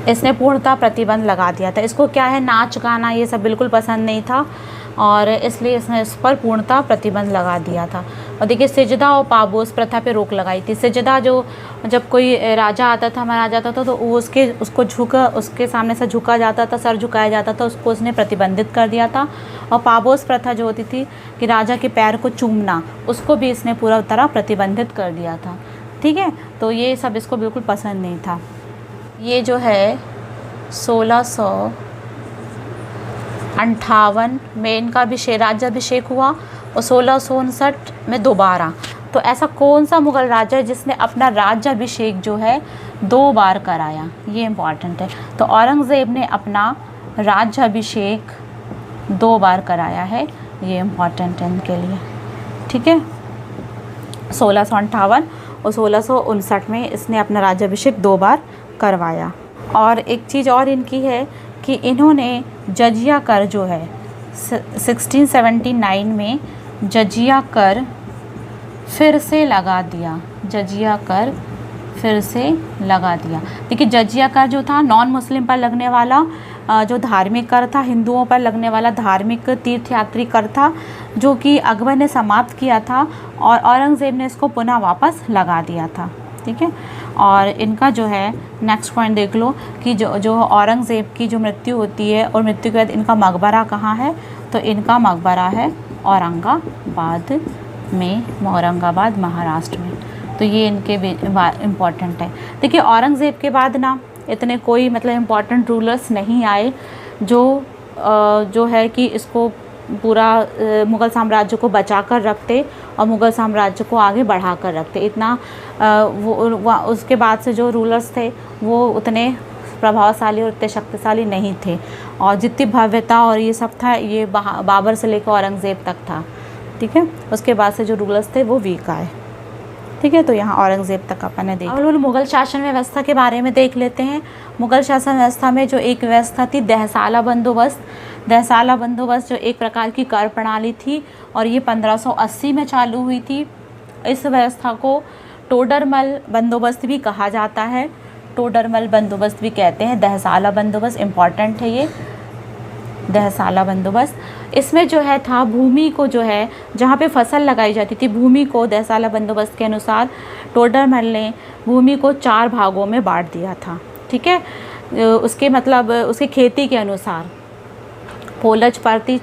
इसने पूर्णतः प्रतिबंध लगा दिया था। इसको क्या है, नाच गाना ये सब बिल्कुल पसंद नहीं था, और इसलिए इसने इस पर पूर्णतः प्रतिबंध लगा दिया था। और देखिए, सिजदा और पाबोस प्रथा पे रोक लगाई थी। सिजदा जो, जब कोई राजा आता था, महाराजा आता था, तो वो उसके सामने से झुका जाता था, सर झुकाया जाता था, उसको उसने प्रतिबंधित कर दिया था। और पाबोस प्रथा जो होती थी कि राजा के पैर को चूमना, उसको भी इसने पूरा तरह प्रतिबंधित कर दिया था। ठीक है, तो ये सब इसको बिल्कुल पसंद नहीं था। ये जो है 1658 में इनका राज्याभिषेक हुआ, और 1659 में दोबारा। तो ऐसा कौन सा मुग़ल राजा है जिसने अपना राज्याभिषेक जो है 2 बार कराया? ये इम्पॉर्टेंट है। तो औरंगज़ेब ने अपना राज्याभिषेक 2 बार कराया है, ये इम्पॉर्टेंट है इनके लिए। ठीक है, 1658 और 1659 में इसने अपना राज्याभिषेक 2 बार करवाया। और एक चीज़ और इनकी है कि इन्होंने जजिया कर जो है 1679 में जजिया कर फिर से लगा दिया। जजिया कर फिर से लगा दिया। देखिए, जजिया कर जो था नॉन मुस्लिम पर लगने वाला जो धार्मिक कर था, हिंदुओं पर लगने वाला धार्मिक तीर्थयात्री कर था, जो कि अकबर ने समाप्त किया था, और औरंगज़ेब ने इसको पुनः वापस लगा दिया था। ठीक है। और इनका जो है नेक्स्ट पॉइंट देख लो कि जो औरंगज़ेब की जो मृत्यु होती है और मृत्यु के बाद इनका मकबरा कहाँ है, तो इनका मकबरा है औरंगाबाद में, औरंगाबाद महाराष्ट्र में। तो ये इनके इम्पॉर्टेंट है। देखिए औरंगज़ेब के बाद ना इतने कोई मतलब इम्पॉर्टेंट रूलर्स नहीं आए जो है कि इसको पूरा मुग़ल साम्राज्य को बचा कर रखते और मुग़ल साम्राज्य को आगे बढ़ा कर रखते। इतना उसके बाद से जो रूलर्स थे वो उतने प्रभावशाली और इतने शक्तिशाली नहीं थे। और जितनी भव्यता और ये सब था ये बाबर से लेकर औरंगज़ेब तक था, ठीक है। उसके बाद से जो रूलर्स थे वो वीक आए, ठीक है। तो यहाँ औरंगज़ेब तक अपन ने देखा। अब मुग़ल शासन व्यवस्था के बारे में देख लेते हैं। मुग़ल शासन व्यवस्था में जो एक व्यवस्था थी दहसाला बंदोबस्त। दहसाला बंदोबस्त जो एक प्रकार की कर प्रणाली थी और ये 1580 में चालू हुई थी। इस व्यवस्था को टोडरमल बंदोबस्त भी कहा जाता है, टोडरमल बंदोबस्त भी कहते हैं। दहसाला बंदोबस्त इम्पॉर्टेंट है ये दहसाला बंदोबस्त। इसमें जो है था भूमि को जो है जहाँ पे फसल लगाई जाती थी भूमि को दहसाला बंदोबस्त के अनुसार टोडरमल ने भूमि को 4 भागों में बांट दिया था, ठीक है। उसके मतलब उसकी खेती के अनुसार पोलज, परती,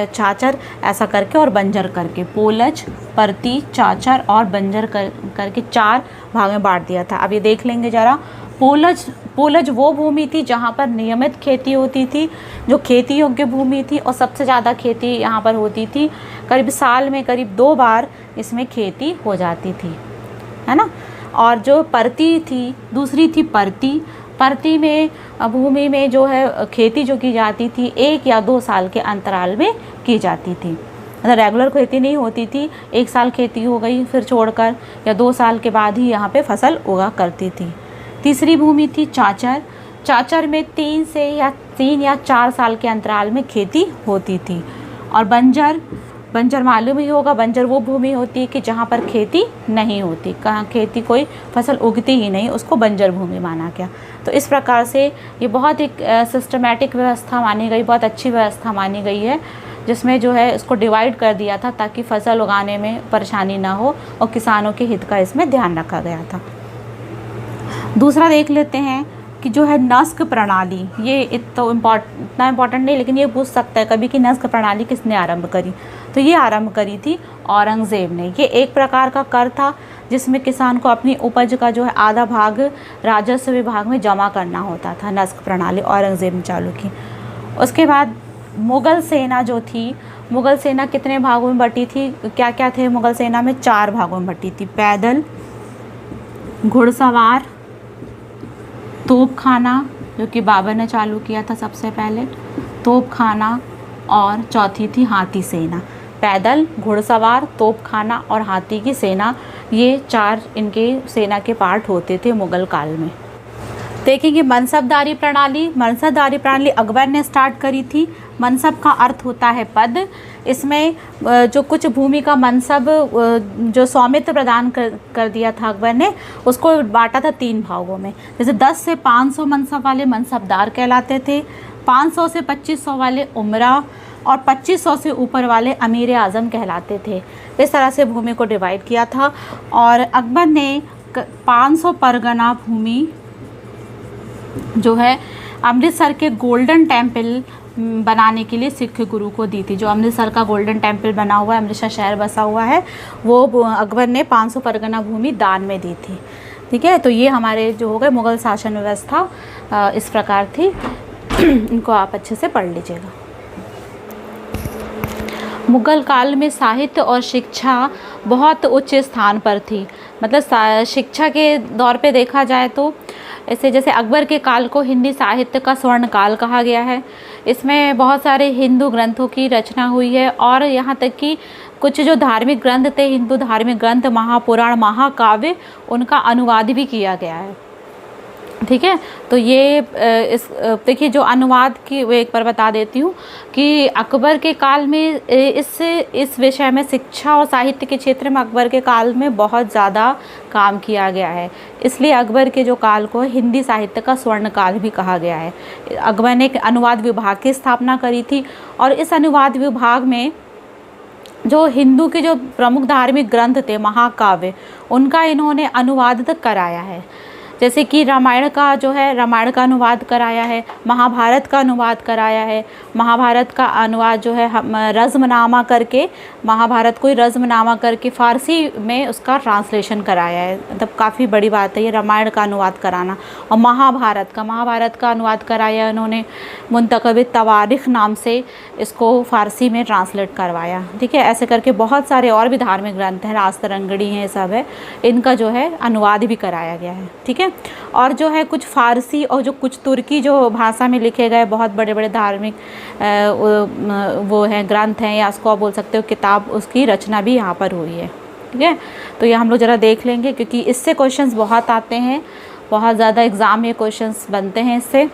चाचर ऐसा करके और बंजर करके, पोलज, परती, चाचर और बंजर करके 4 भाग में बांट दिया था। अब ये देख लेंगे ज़रा। पोलज वो भूमि थी जहाँ पर नियमित खेती होती थी, जो खेती योग्य भूमि थी और सबसे ज़्यादा खेती यहाँ पर होती थी। करीब साल में करीब 2 बार इसमें खेती हो जाती थी, है ना। और जो परती थी दूसरी थी परती में भूमि में जो है खेती जो की जाती थी 1 या 2 साल के अंतराल में की जाती थी। मतलब रेगुलर खेती नहीं होती थी, 1 साल खेती हो गई फिर छोड़कर, या 2 साल के बाद ही यहाँ पे फसल उगा करती थी। तीसरी भूमि थी चाचर में 3 या 4 साल के अंतराल में खेती होती थी। और बंजर मालूम ही होगा, बंजर वो भूमि होती है कि जहाँ पर खेती नहीं होती, कहाँ खेती कोई फसल उगती ही नहीं, उसको बंजर भूमि माना गया। तो इस प्रकार से ये बहुत एक सिस्टमैटिक व्यवस्था मानी गई, बहुत अच्छी व्यवस्था मानी गई है, जिसमें जो है इसको डिवाइड कर दिया था ताकि फसल उगाने में परेशानी ना हो और किसानों के हित का इसमें ध्यान रखा गया था। दूसरा देख लेते हैं कि जो है नस्क प्रणाली। ये इतना इम्पॉर्टेंट नहीं, लेकिन ये पूछ सकता है कभी कि नस्क प्रणाली किसने आरंभ करी। तो ये आरंभ करी थी औरंगज़ेब ने। ये एक प्रकार का कर था जिसमें किसान को अपनी उपज का जो है आधा भाग राजस्व विभाग में जमा करना होता था। नस्क प्रणाली औरंगज़ेब ने चालू की। उसके बाद मुग़ल सेना जो थी, मुग़ल सेना कितने भागों में बटी थी, क्या क्या थे मुग़ल सेना में? 4 भागों में बटी थी। पैदल, घुड़सवार, तोपखाना जो कि बाबर ने चालू किया था सबसे पहले, तोपखाना, और चौथी थी हाथी सेना। पैदल, घुड़सवार, तोपखाना और हाथी की सेना, ये 4 इनके सेना के पार्ट होते थे मुग़ल काल में। देखेंगे मनसबदारी प्रणाली अकबर ने स्टार्ट करी थी। मनसब का अर्थ होता है पद। इसमें जो कुछ भूमि का मनसब जो स्वामित्व प्रदान कर दिया था अकबर ने, उसको बांटा था 3 भागों में। जैसे 10 से 500 मनसब वाले मनसबदार कहलाते थे, 500 से 2500 वाले उमरा और 2500 से ऊपर वाले अमीर आज़म कहलाते थे। इस तरह से भूमि को डिवाइड किया था। और अकबर ने 500 परगना भूमि जो है अमृतसर के गोल्डन टेम्पल बनाने के लिए सिख गुरु को दी थी। जो अमृतसर का गोल्डन टेम्पल बना हुआ है, अमृतसर शहर बसा हुआ है, वो अकबर ने 500 परगना भूमि दान में दी थी, ठीक है। तो ये हमारे जो हो गए मुग़ल शासन व्यवस्था इस प्रकार थी। इनको आप अच्छे से पढ़ लीजिएगा। मुग़ल काल में साहित्य और शिक्षा बहुत उच्च स्थान पर थी। मतलब शिक्षा के दौर पे देखा जाए तो ऐसे जैसे अकबर के काल को हिंदी साहित्य का स्वर्ण काल कहा गया है। इसमें बहुत सारे हिंदू ग्रंथों की रचना हुई है और यहाँ तक कि कुछ जो धार्मिक ग्रंथ थे, हिंदू धार्मिक ग्रंथ, महापुराण, महाकाव्य, उनका अनुवाद भी किया गया है, ठीक है। तो ये इस देखिए जो अनुवाद की वो एक बार बता देती हूँ कि अकबर के काल में इस विषय में शिक्षा और साहित्य के क्षेत्र में अकबर के काल में बहुत ज़्यादा काम किया गया है। इसलिए अकबर के जो काल को हिंदी साहित्य का स्वर्ण काल भी कहा गया है। अकबर ने एक अनुवाद विभाग की स्थापना करी थी और इस अनुवाद विभाग में जो हिंदू के जो प्रमुख धार्मिक ग्रंथ थे महाकाव्य, उनका इन्होंने अनुवाद कराया है। जैसे कि रामायण का जो है, रामायण का अनुवाद कराया है, महाभारत का अनुवाद कराया है। महाभारत का अनुवाद जो है रज़्मनामा करके, महाभारत को ही रज़्मनामा करके फ़ारसी में उसका ट्रांसलेशन कराया है। मतलब काफ़ी बड़ी बात है ये, रामायण का अनुवाद कराना। और महाभारत का अनुवाद कराया है उन्होंने, मुंतखब तवारीख़ नाम से इसको फ़ारसी में ट्रांसलेट करवाया। ठीक है, ऐसे करके बहुत सारे और भी धार्मिक ग्रंथ हैं, रास्तरंगणी है, सब है, इनका जो है अनुवाद भी कराया गया है। ठीक है, और जो है कुछ फ़ारसी और जो कुछ तुर्की जो भाषा में लिखे गए बहुत बड़े बड़े धार्मिक वो हैं, ग्रंथ हैं, या उसको आप बोल सकते हो किताब, उसकी रचना भी यहाँ पर हुई है। ठीक है, तो ये हम लोग ज़रा देख लेंगे, क्योंकि इससे क्वेश्चंस बहुत आते हैं, बहुत ज़्यादा एग्ज़ाम में क्वेश्चंस बनते हैं इससे,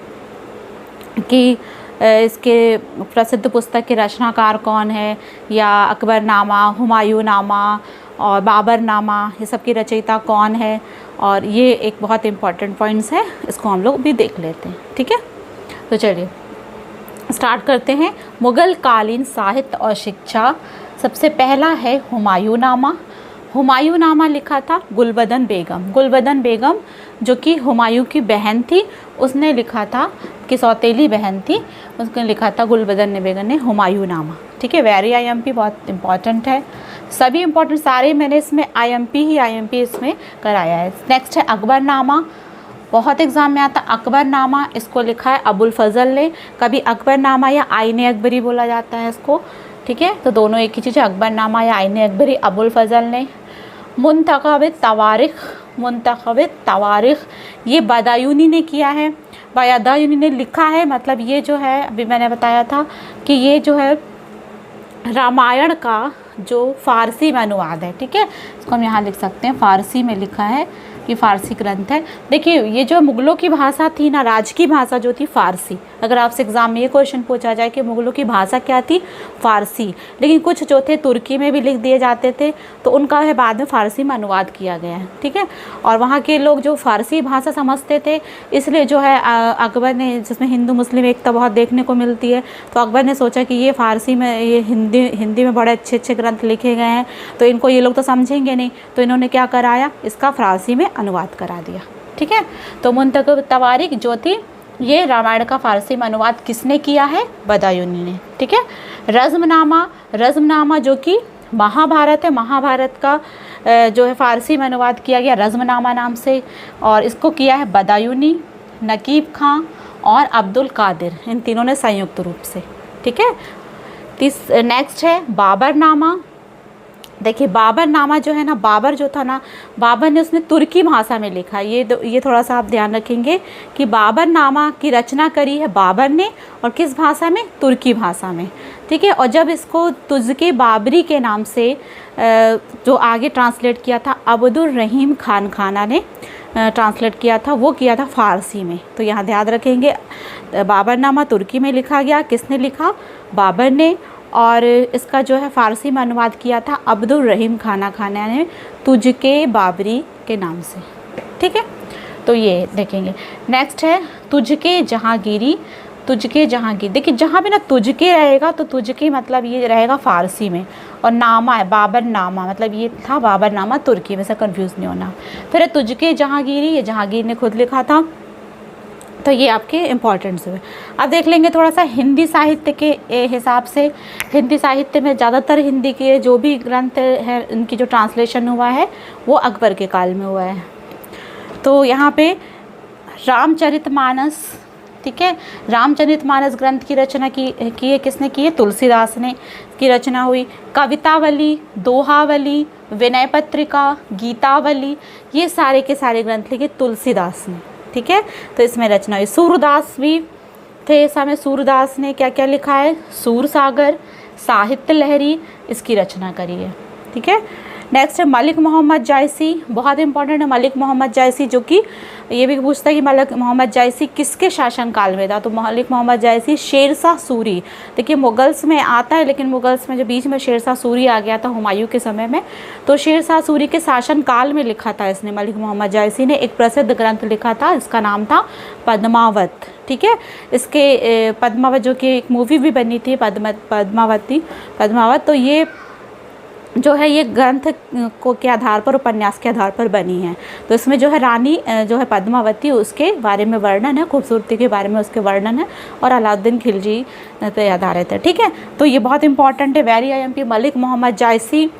कि इसके प्रसिद्ध पुस्तक के रचनाकार कौन है, या अकबरनामा, हुमायूंनामा और बाबरनामा, ये सब की रचयिता कौन है। और ये एक बहुत इम्पॉर्टेंट पॉइंट्स है, इसको हम लोग भी देख लेते हैं। ठीक है, तो चलिए स्टार्ट करते हैं। मुग़ल कालीन साहित्य और शिक्षा, सबसे पहला है हुमायूंनामा। हुमायूंनामा लिखा था गुलबदन बेगम। गुलबदन बेगम जो कि हुमायूं की बहन थी, उसने लिखा था, कि सौतेली बहन थी, उसने लिखा था गुलबदन बेगम ने हुमायूंनामा। ठीक है, वेरी आईएमपी बहुत इंपॉर्टेंट है, सभी इंपॉर्टेंट सारे मैंने इसमें आईएमपी इसमें कराया है। नेक्स्ट है अकबरनामा, बहुत एग्जाम में आता अकबरनामा, इसको लिखा है अबुल फजल ने। कभी अकबरनामा या आईने अकबरी बोला जाता है इसको। ठीक है, तो दोनों एक ही चीज़ है, अकबरनामा या आईने अकबरी, अबुल फजल ने। मुंतखब तवारीख़ ये बदायूनी ने किया है, बदायूनी ने लिखा है। मतलब ये जो है, अभी मैंने बताया था कि ये जो है रामायण का जो फ़ारसी में अनुवाद है। ठीक है, इसको हम यहाँ लिख सकते हैं, फ़ारसी में लिखा है, ये फ़ारसी ग्रंथ है। देखिए, ये जो मुग़लों की भाषा थी ना, राज की भाषा जो थी फ़ारसी। अगर आपसे एग्ज़ाम में ये क्वेश्चन पूछा जाए कि मुग़लों की भाषा क्या थी, फ़ारसी। लेकिन कुछ जो थे तुर्की में भी लिख दिए जाते थे, तो उनका है बाद में फ़ारसी में अनुवाद किया गया है। ठीक है, और वहाँ के लोग जो फ़ारसी भाषा समझते थे, इसलिए जो है अकबर ने, जिसमें हिंदू मुस्लिम एकता बहुत देखने को मिलती है, तो अकबर ने सोचा कि ये फ़ारसी में, ये हिंदी में बड़े अच्छे अच्छे ग्रंथ लिखे गए हैं, तो इनको ये लोग तो समझेंगे नहीं, तो इन्होंने क्या कराया, इसका फ़ारसी में अनुवाद करा दिया। ठीक है, तो मुंतखब तवारीख़ जो थी, ये रामायण का फ़ारसी में अनुवाद किसने किया है, बदायूनी ने। ठीक है, रज़्मनामा जो कि महाभारत है, महाभारत का जो है फ़ारसी में अनुवाद किया गया रज़्मनामा नाम से, और इसको किया है बदायूनी, नकीब खां और अब्दुल कादिर, इन तीनों ने संयुक्त रूप से। ठीक है, नेक्स्ट है बाबरनामा। देखिए, बाबरनामा जो है ना, बाबर जो था ना, बाबर ने उसने तुर्की भाषा में लिखा। ये थोड़ा सा आप ध्यान रखेंगे कि बाबरनामा की रचना करी है बाबर ने, और किस भाषा में, तुर्की भाषा में। ठीक है, और जब इसको तुज़्के बाबरी के नाम से जो आगे ट्रांसलेट किया था अब्दुल रहीम खाना ने ट्रांसलेट किया था, वो किया था फ़ारसी में। तो यहाँ ध्यान रखेंगे, बाबरनामा तुर्की में लिखा गया, किसने लिखा, बाबर ने, और इसका जो है फ़ारसी में अनुवाद किया था अब्दुल रहीम खाना ने तुझके बाबरी के नाम से। ठीक है, तो ये देखेंगे। नेक्स्ट है तुझके जहांगीरी। देखिए, जहाँ भी ना तुझके रहेगा, तो तुझके मतलब ये रहेगा फ़ारसी में, और नामा है बाबरनामा, मतलब ये था बाबरनामा तुर्की में, से कंफ्यूज नहीं होना। फिर है तुझके जहांगीरी, ये जहांगीर ने खुद लिखा था। तो ये आपके इम्पॉर्टेंट्स हुए। अब देख लेंगे थोड़ा सा हिंदी साहित्य के हिसाब से। हिंदी साहित्य में ज़्यादातर हिंदी के जो भी ग्रंथ हैं, इनकी जो ट्रांसलेशन हुआ है वो अकबर के काल में हुआ है। तो यहाँ पे रामचरितमानस, ठीक है, रामचरितमानस ग्रंथ की रचना की है, किसने की है, तुलसीदास ने की रचना हुई। कवितावली, दोहावली, विनय पत्रिका, गीतावली, ये सारे के सारे ग्रंथ लिखे तुलसीदास ने। ठीक है, तो इसमें रचना हुई। सूरदास भी थे इस समय, सूरदास ने क्या क्या लिखा है, सूर सागर, साहित्य लहरी, इसकी रचना करी है। ठीक है, नेक्स्ट है मलिक मोहम्मद जायसी, बहुत इंपॉर्टेंट है मलिक मोहम्मद जायसी, जो कि ये भी पूछता है कि मलिक मोहम्मद जायसी किसके शासनकाल में था। तो मलिक मोहम्मद जायसी शेरशाह सूरी, देखिए मुगल्स में आता है, लेकिन मुगल्स में जो बीच में शेरशाह सूरी आ गया था हुमायूं के समय में, तो शेरशाह सूरी के शासनकाल में लिखा था इसने। मलिक मोहम्मद जायसी ने एक प्रसिद्ध ग्रंथ लिखा था, इसका नाम था पद्मावत। ठीक है, इसके पद्मावत जो कि एक मूवी भी बनी थी पद्मावत, तो ये जो है ये ग्रंथ को के आधार पर, उपन्यास के आधार पर बनी है। तो इसमें जो है रानी जो है पद्मावती, उसके बारे में वर्णन है, खूबसूरती के बारे में उसके वर्णन है, और अलाउद्दीन खिलजी पे आधारित है। ठीक है, तो ये बहुत इंपॉर्टेंट है। Very IMP। मलिक मोहम्मद जायसी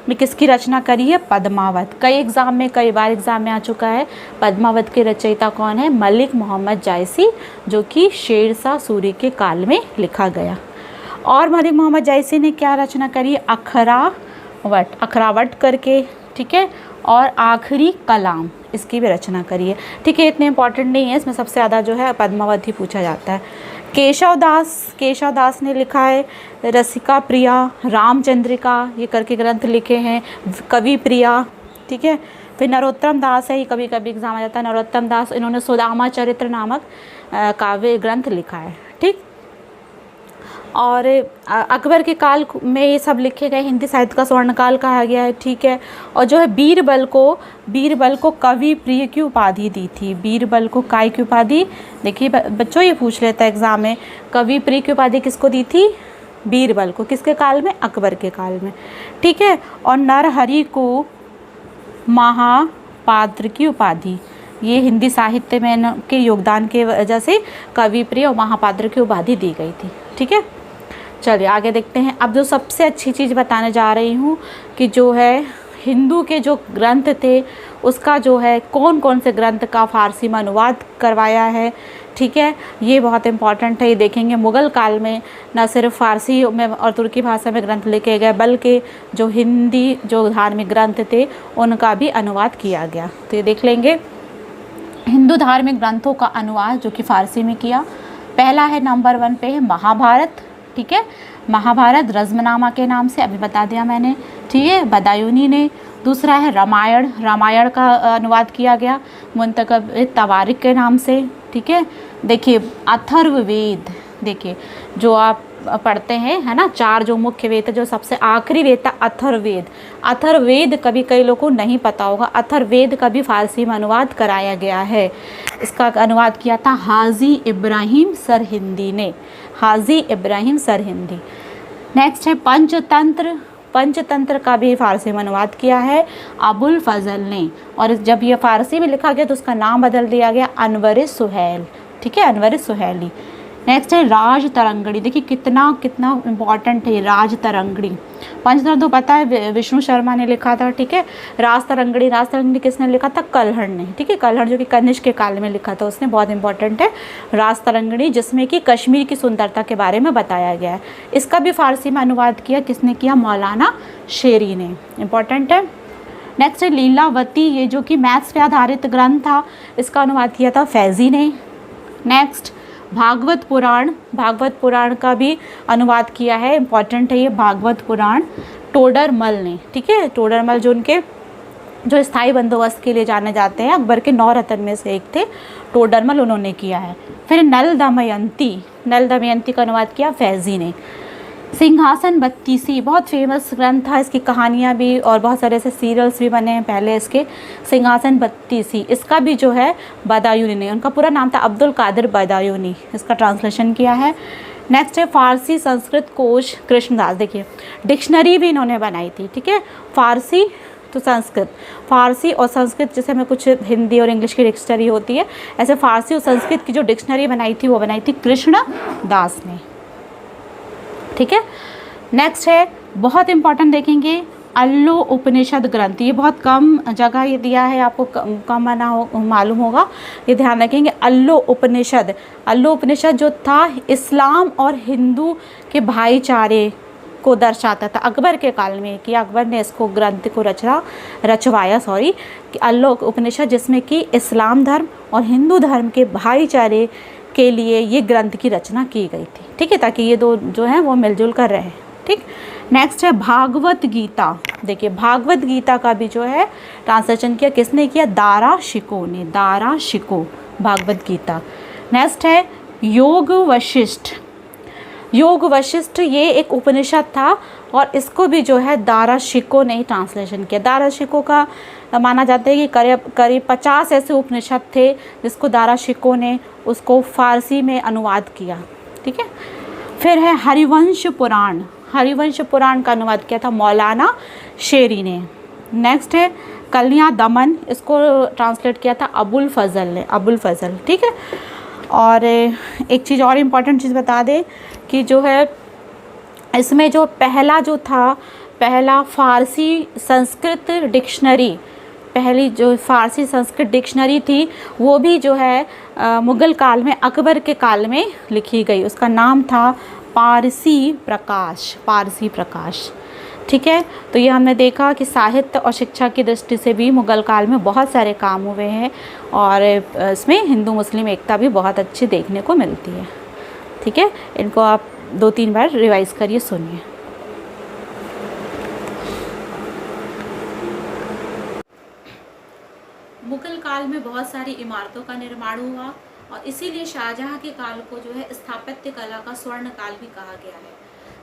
ने किसकी रचना करी है? पद्मावत। कई बार एग्जाम में आ चुका है। पद्मावत के रचयिता कौन है? मलिक मोहम्मद जायसी, जो कि शेरशाह सूरी के काल में लिखा गया। और मलिक मोहम्मद जायसी ने क्या रचना करी? अखरावट करके, ठीक है, और आखिरी कलाम, इसकी भी रचना करी है। ठीक है, इतने इंपॉर्टेंट नहीं है, इसमें सबसे ज़्यादा जो है पद्मावत ही पूछा जाता है। केशव दास ने लिखा है रसिका प्रिया, रामचंद्रिका, ये करके ग्रंथ लिखे हैं। कवि प्रिया, ठीक है। फिर नरोत्तम दास है, ये कभी कभी एग्जाम आ जाता है। नरोत्तम दास, इन्होंने सुदामा चरित्र नामक काव्य ग्रंथ लिखा है। ठीक, और अकबर के काल में ये सब लिखे गए, हिंदी साहित्य का स्वर्णकाल कहा गया है। ठीक है, और जो है बीरबल को कवि प्रिय की उपाधि दी थी। बीरबल को काय की उपाधि, देखिए बच्चों ये पूछ लेता है एग्जाम में, कवि प्रिय की उपाधि किसको दी थी? बीरबल को। किसके काल में? अकबर के काल में। ठीक है, और नरहरि को महापात्र की उपाधि, ये हिंदी साहित्य में के योगदान के वजह से कवि प्रिय और महापात्र की उपाधि दी गई थी। ठीक है, चलिए आगे देखते हैं। अब जो सबसे अच्छी चीज़ बताने जा रही हूँ कि जो है हिंदू के जो ग्रंथ थे उसका जो है कौन कौन से ग्रंथ का फ़ारसी में अनुवाद करवाया है। ठीक है, ये बहुत इंपॉर्टेंट है। ये देखेंगे मुग़ल काल में न सिर्फ फ़ारसी में और तुर्की भाषा में ग्रंथ लिखे गए, बल्कि जो हिंदी जो धार्मिक ग्रंथ थे उनका भी अनुवाद किया गया। तो ये देख लेंगे हिंदू धार्मिक ग्रंथों का अनुवाद जो कि फ़ारसी में किया। पहला है, नंबर 1 पे है महाभारत। ठीक है, महाभारत रज़्मनामा के नाम से अभी बता दिया मैंने। ठीक है, बदायूनी ने। दूसरा है रामायण का अनुवाद किया गया मुंतखब तवारिक के नाम से। ठीक है, देखिए अथर्ववेद, देखिए जो आप पढ़ते हैं, है ना, 4 जो मुख्य वेद है, जो सबसे आखिरी वेद था अथर्ववेद कभी कई लोगों को नहीं पता होगा। अथर्ववेद का भी फ़ारसी में अनुवाद कराया गया है। इसका अनुवाद किया था हाजी इब्राहिम सरहिंदी ने। नेक्स्ट है पंचतंत्र का भी फ़ारसी में अनुवाद किया है अबुल फजल ने, और जब ये फ़ारसी में लिखा गया तो उसका नाम बदल दिया गया अनवर सुहैल। ठीक है, अनवर सुहैली। नेक्स्ट है राज तरंगड़ी। देखिए कितना इम्पॉर्टेंट है राज तरंगड़ी। पंचतंत्र तो पता है विष्णु शर्मा ने लिखा था। ठीक है, राज तरंगड़ी किसने लिखा था? कल्हड़ ने। ठीक है, कल्हड़ जो कि कनिष्क के काल में लिखा था उसने, बहुत इंपॉर्टेंट है राज तरंगड़ी, जिसमें कि कश्मीर की सुंदरता के बारे में बताया गया है। इसका भी फ़ारसी में अनुवाद किया किसने किया? मौलाना शेरी ने। इम्पॉर्टेंट है। नेक्स्ट है लीलावती, ये जो कि मैथ्स पे आधारित ग्रंथ था, इसका अनुवाद किया था फैज़ी ने। नेक्स्ट भागवत पुराण का भी अनुवाद किया है। इम्पॉर्टेंट है ये भागवत पुराण, टोडरमल ने। ठीक है, टोडरमल जो स्थायी बंदोबस्त के लिए जाने जाते हैं, अकबर के 9 रत्न में से एक थे टोडरमल, उन्होंने किया है। फिर नल दमयंती का अनुवाद किया फैज़ी ने। सिंहासन बत्तीसी बहुत फेमस ग्रंथ था, इसकी कहानियाँ भी और बहुत सारे ऐसे सीरियल्स भी बने हैं पहले इसके। सिंहासन बत्तीसी, इसका भी जो है बदायूनी ने, उनका पूरा नाम था अब्दुल कादिर बदायूनी, इसका ट्रांसलेशन किया है। नेक्स्ट है फ़ारसी संस्कृत कोश कृष्णदास। देखिए डिक्शनरी भी इन्होंने बनाई थी। ठीक है, फ़ारसी तो संस्कृत, फ़ारसी और संस्कृत जैसे हमें कुछ हिंदी और इंग्लिश की डिक्शनरी होती है, ऐसे फ़ारसी और संस्कृत की जो डिक्शनरी बनाई थी वो बनाई थी कृष्णदास ने। ठीक है, नेक्स्ट है बहुत इंपॉर्टेंट, देखेंगे अल्लो उपनिषद ग्रंथ। ये बहुत कम जगह ये दिया है, आपको कम मालूम होगा, ये ध्यान रखेंगे। अल्लो उपनिषद जो था इस्लाम और हिंदू के भाईचारे को दर्शाता था अकबर के काल में, कि अकबर ने इसको ग्रंथ को रचवाया कि अल्लो उपनिषद, जिसमें कि इस्लाम धर्म और हिंदू धर्म के भाईचारे के लिए ये ग्रंथ की रचना की गई थी। ठीक है, ताकि ये दो जो हैं वो मिलजुल कर रहे। ठीक, नेक्स्ट है भागवत गीता। देखिए भागवत गीता का भी जो है ट्रांसलेशन किया किसने किया? दारा शिको ने। भागवत गीता। नेक्स्ट है योग वशिष्ठ, ये एक उपनिषद था और इसको भी जो है दारा शिको ने ही ट्रांसलेशन किया। दारा शिको का माना जाता है कि करीब 50 ऐसे उपनिषद थे जिसको दारा शिको ने उसको फ़ारसी में अनुवाद किया। ठीक है, फिर है हरिवंश हरिवंश पुराण का अनुवाद किया था मौलाना शेरी ने। नेक्स्ट है कलियाँ दमन, इसको ट्रांसलेट किया था अबुल फ़ज़ल ने, अबुल फ़ज़ल, ठीक है। और एक चीज़ और इम्पॉर्टेंट चीज़ बता दें कि जो है इसमें जो पहला फ़ारसी संस्कृत डिक्शनरी, पहली जो फ़ारसी संस्कृत डिक्शनरी थी वो भी जो है मुग़ल काल में, अकबर के काल में लिखी गई। उसका नाम था पारसी प्रकाश, पारसी प्रकाश, ठीक है। तो ये हमने देखा कि साहित्य और शिक्षा की दृष्टि से भी मुग़ल काल में बहुत सारे काम हुए हैं और इसमें हिंदू मुस्लिम एकता भी बहुत अच्छी देखने को मिलती है, ठीक है। इनको आप 2-3 बार रिवाइज़ करिए, सुनिए। मुग़ल काल में बहुत सारी इमारतों का निर्माण हुआ और इसीलिए शाहजहाँ के काल को जो है स्थापत्य कला का स्वर्ण काल भी कहा गया है।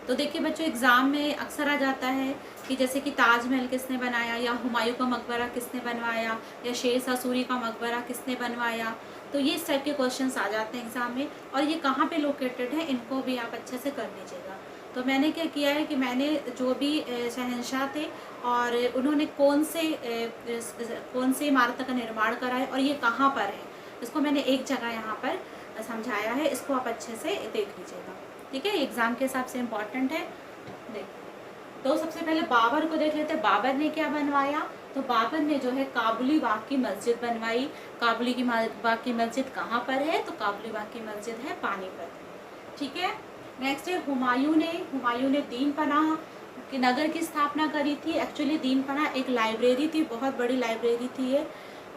तो देखिए बच्चों, एग्ज़ाम में अक्सर आ जाता है कि जैसे कि ताजमहल किसने बनाया, या हुमायूं का मकबरा किसने बनवाया, या शेर शाह सूरी का मकबरा किसने बनवाया। तो ये इस टाइप के क्वेश्चंस आ जाते हैं एग्ज़ाम में, और ये कहाँ पे लोकेटेड है इनको भी आप अच्छे से कर लीजिएगा। तो मैंने क्या किया है कि मैंने जो भी शहंशाह थे और उन्होंने कौन से इमारत का निर्माण करा है और ये कहाँ पर है, इसको मैंने एक जगह यहाँ पर समझाया है। इसको आप अच्छे से देख लीजिएगा, ठीक है। एग्ज़ाम के हिसाब से इम्पॉर्टेंट है। देखिए, तो सबसे पहले बाबर को देख लेते हैं। बाबर ने क्या बनवाया, तो बाबर ने जो है काबुली बाग की मस्जिद बनवाई। काबुली की बाग की मस्जिद कहाँ पर है, तो काबुली बाग की मस्जिद है पानीपत, ठीक है। नेक्स्ट है हुमायूं ने दीन पनाह के नगर की स्थापना करी थी। एक्चुअली दीन पनाह एक लाइब्रेरी थी, बहुत बड़ी लाइब्रेरी थी ये,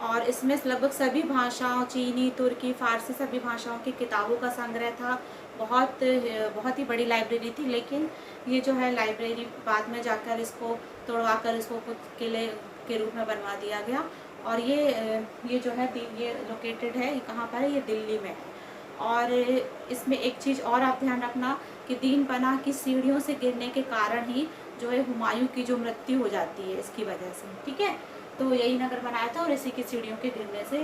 और इसमें लगभग सभी भाषाओं, चीनी, तुर्की, फारसी, सभी भाषाओं की किताबों का संग्रह था। बहुत ही बड़ी लाइब्रेरी थी। लेकिन ये जो है लाइब्रेरी बाद में जाकर इसको तोड़वा कर इसको कुछ किले के रूप में बनवा दिया गया। और ये जो है ये लोकेटेड है, ये कहाँ पर है, ये दिल्ली में है। और इसमें एक चीज़ और आप ध्यान रखना कि दीन पनाह की सीढ़ियों से गिरने के कारण ही जो है हुमायूं की जो मृत्यु हो जाती है इसकी वजह से, ठीक है। तो यही नगर बनाया था और इसी की सीढ़ियों के गिरने से,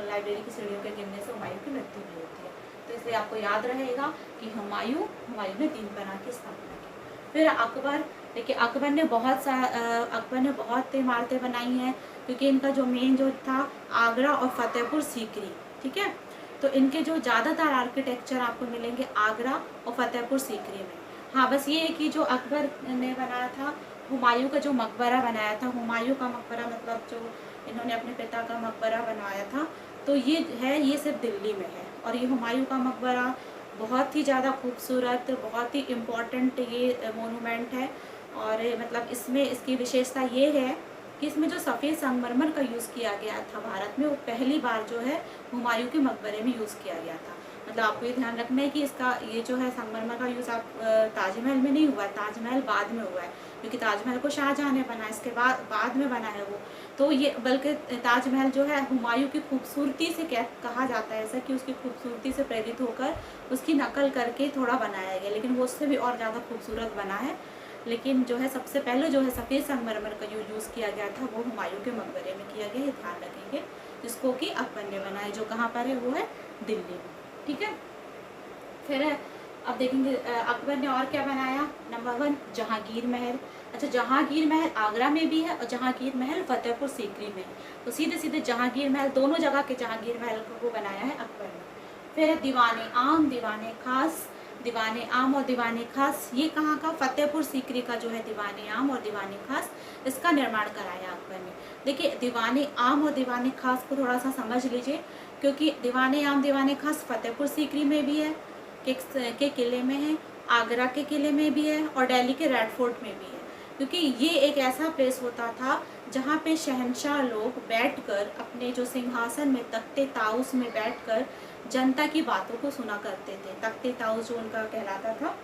लाइब्रेरी की सीढ़ियों के गिरने से हुमायूं की मृत्यु भी होती है। तो इसलिए आपको याद रहेगा कि हुमायूं ने दीन पनाह की स्थापना की। फिर अकबर, देखिए अकबर ने बहुत इमारतें बनाई हैं, क्योंकि इनका जो मेन जो था आगरा और फतेहपुर सीकरी, ठीक है। तो इनके जो ज़्यादातर आर्किटेक्चर आपको मिलेंगे आगरा और फतेहपुर सीकरी में। हाँ, बस ये है कि जो अकबर ने बनाया था, हुमायूं का जो मकबरा बनाया था, हुमायूं का मकबरा मतलब जो इन्होंने अपने पिता का मकबरा बनवाया था, तो ये सिर्फ दिल्ली में है। और ये हुमायूं का मकबरा बहुत ही ज़्यादा खूबसूरत, बहुत ही इम्पॉर्टेंट ये मोनूमेंट है। और मतलब इसमें इसकी विशेषता ये है कि इसमें जो सफ़ेद संगमरमर का यूज़ किया गया था भारत में, वो पहली बार जो है हुमायूं के मकबरे में यूज़ किया गया था। मतलब आपको ये ध्यान रखना है कि इसका ये जो है संगमरमर का यूज़ आप ताजमहल में नहीं हुआ है, ताजमहल बाद में हुआ है, क्योंकि ताजमहल को शाहजहाँ ने बनाया, इसके बाद में बना है वो। तो ये बल्कि ताजमहल जो है हुमायूं की खूबसूरती से कहा जाता है ऐसा, कि उसकी खूबसूरती से प्रेरित होकर उसकी नकल करके थोड़ा बनाया गया, लेकिन वो उससे भी और ज़्यादा खूबसूरत बना है। लेकिन जो है सबसे पहले जो है सफ़ेद संगमरमर का यूज़ किया गया था वो हुमायूं के मकबरे में किया गया, ये ध्यान रखेंगे, जिसको कि अकबर ने बनाया, जो कहाँ पर है वो है दिल्ली में, ठीक है। फिर अब देखेंगे अकबर ने और क्या बनाया। नंबर 1 जहांगीर महल। अच्छा, जहांगीर महल आगरा में भी है और जहांगीर महल फतेहपुर सीकरी में है। तो सीधे सीधे जहांगीर महल, दोनों जगह के जहांगीर महल को बनाया है अकबर ने। फिर दीवाने आम, दीवाने खास। दीवाने आम और दीवाने खास ये कहाँ का, फतेहपुर सीकरी का जो है दीवाने आम और दीवाने खास, इसका निर्माण कराया अकबर ने। देखिए दीवाने आम और दीवाने खास को थोड़ा सा समझ लीजिए, क्योंकि दीवाने आम दीवाने खास फतेहपुर सीकरी में भी है, के किले में है, आगरा के किले में भी है और दिल्ली के रेड फोर्ट में भी है। क्योंकि ये एक ऐसा प्लेस होता था जहाँ पे शहंशाह लोग बैठकर अपने जो सिंहासन में तख्ते ताउस में बैठकर जनता की बातों को सुना करते थे। तख्ते ताउस जो उनका कहलाता था,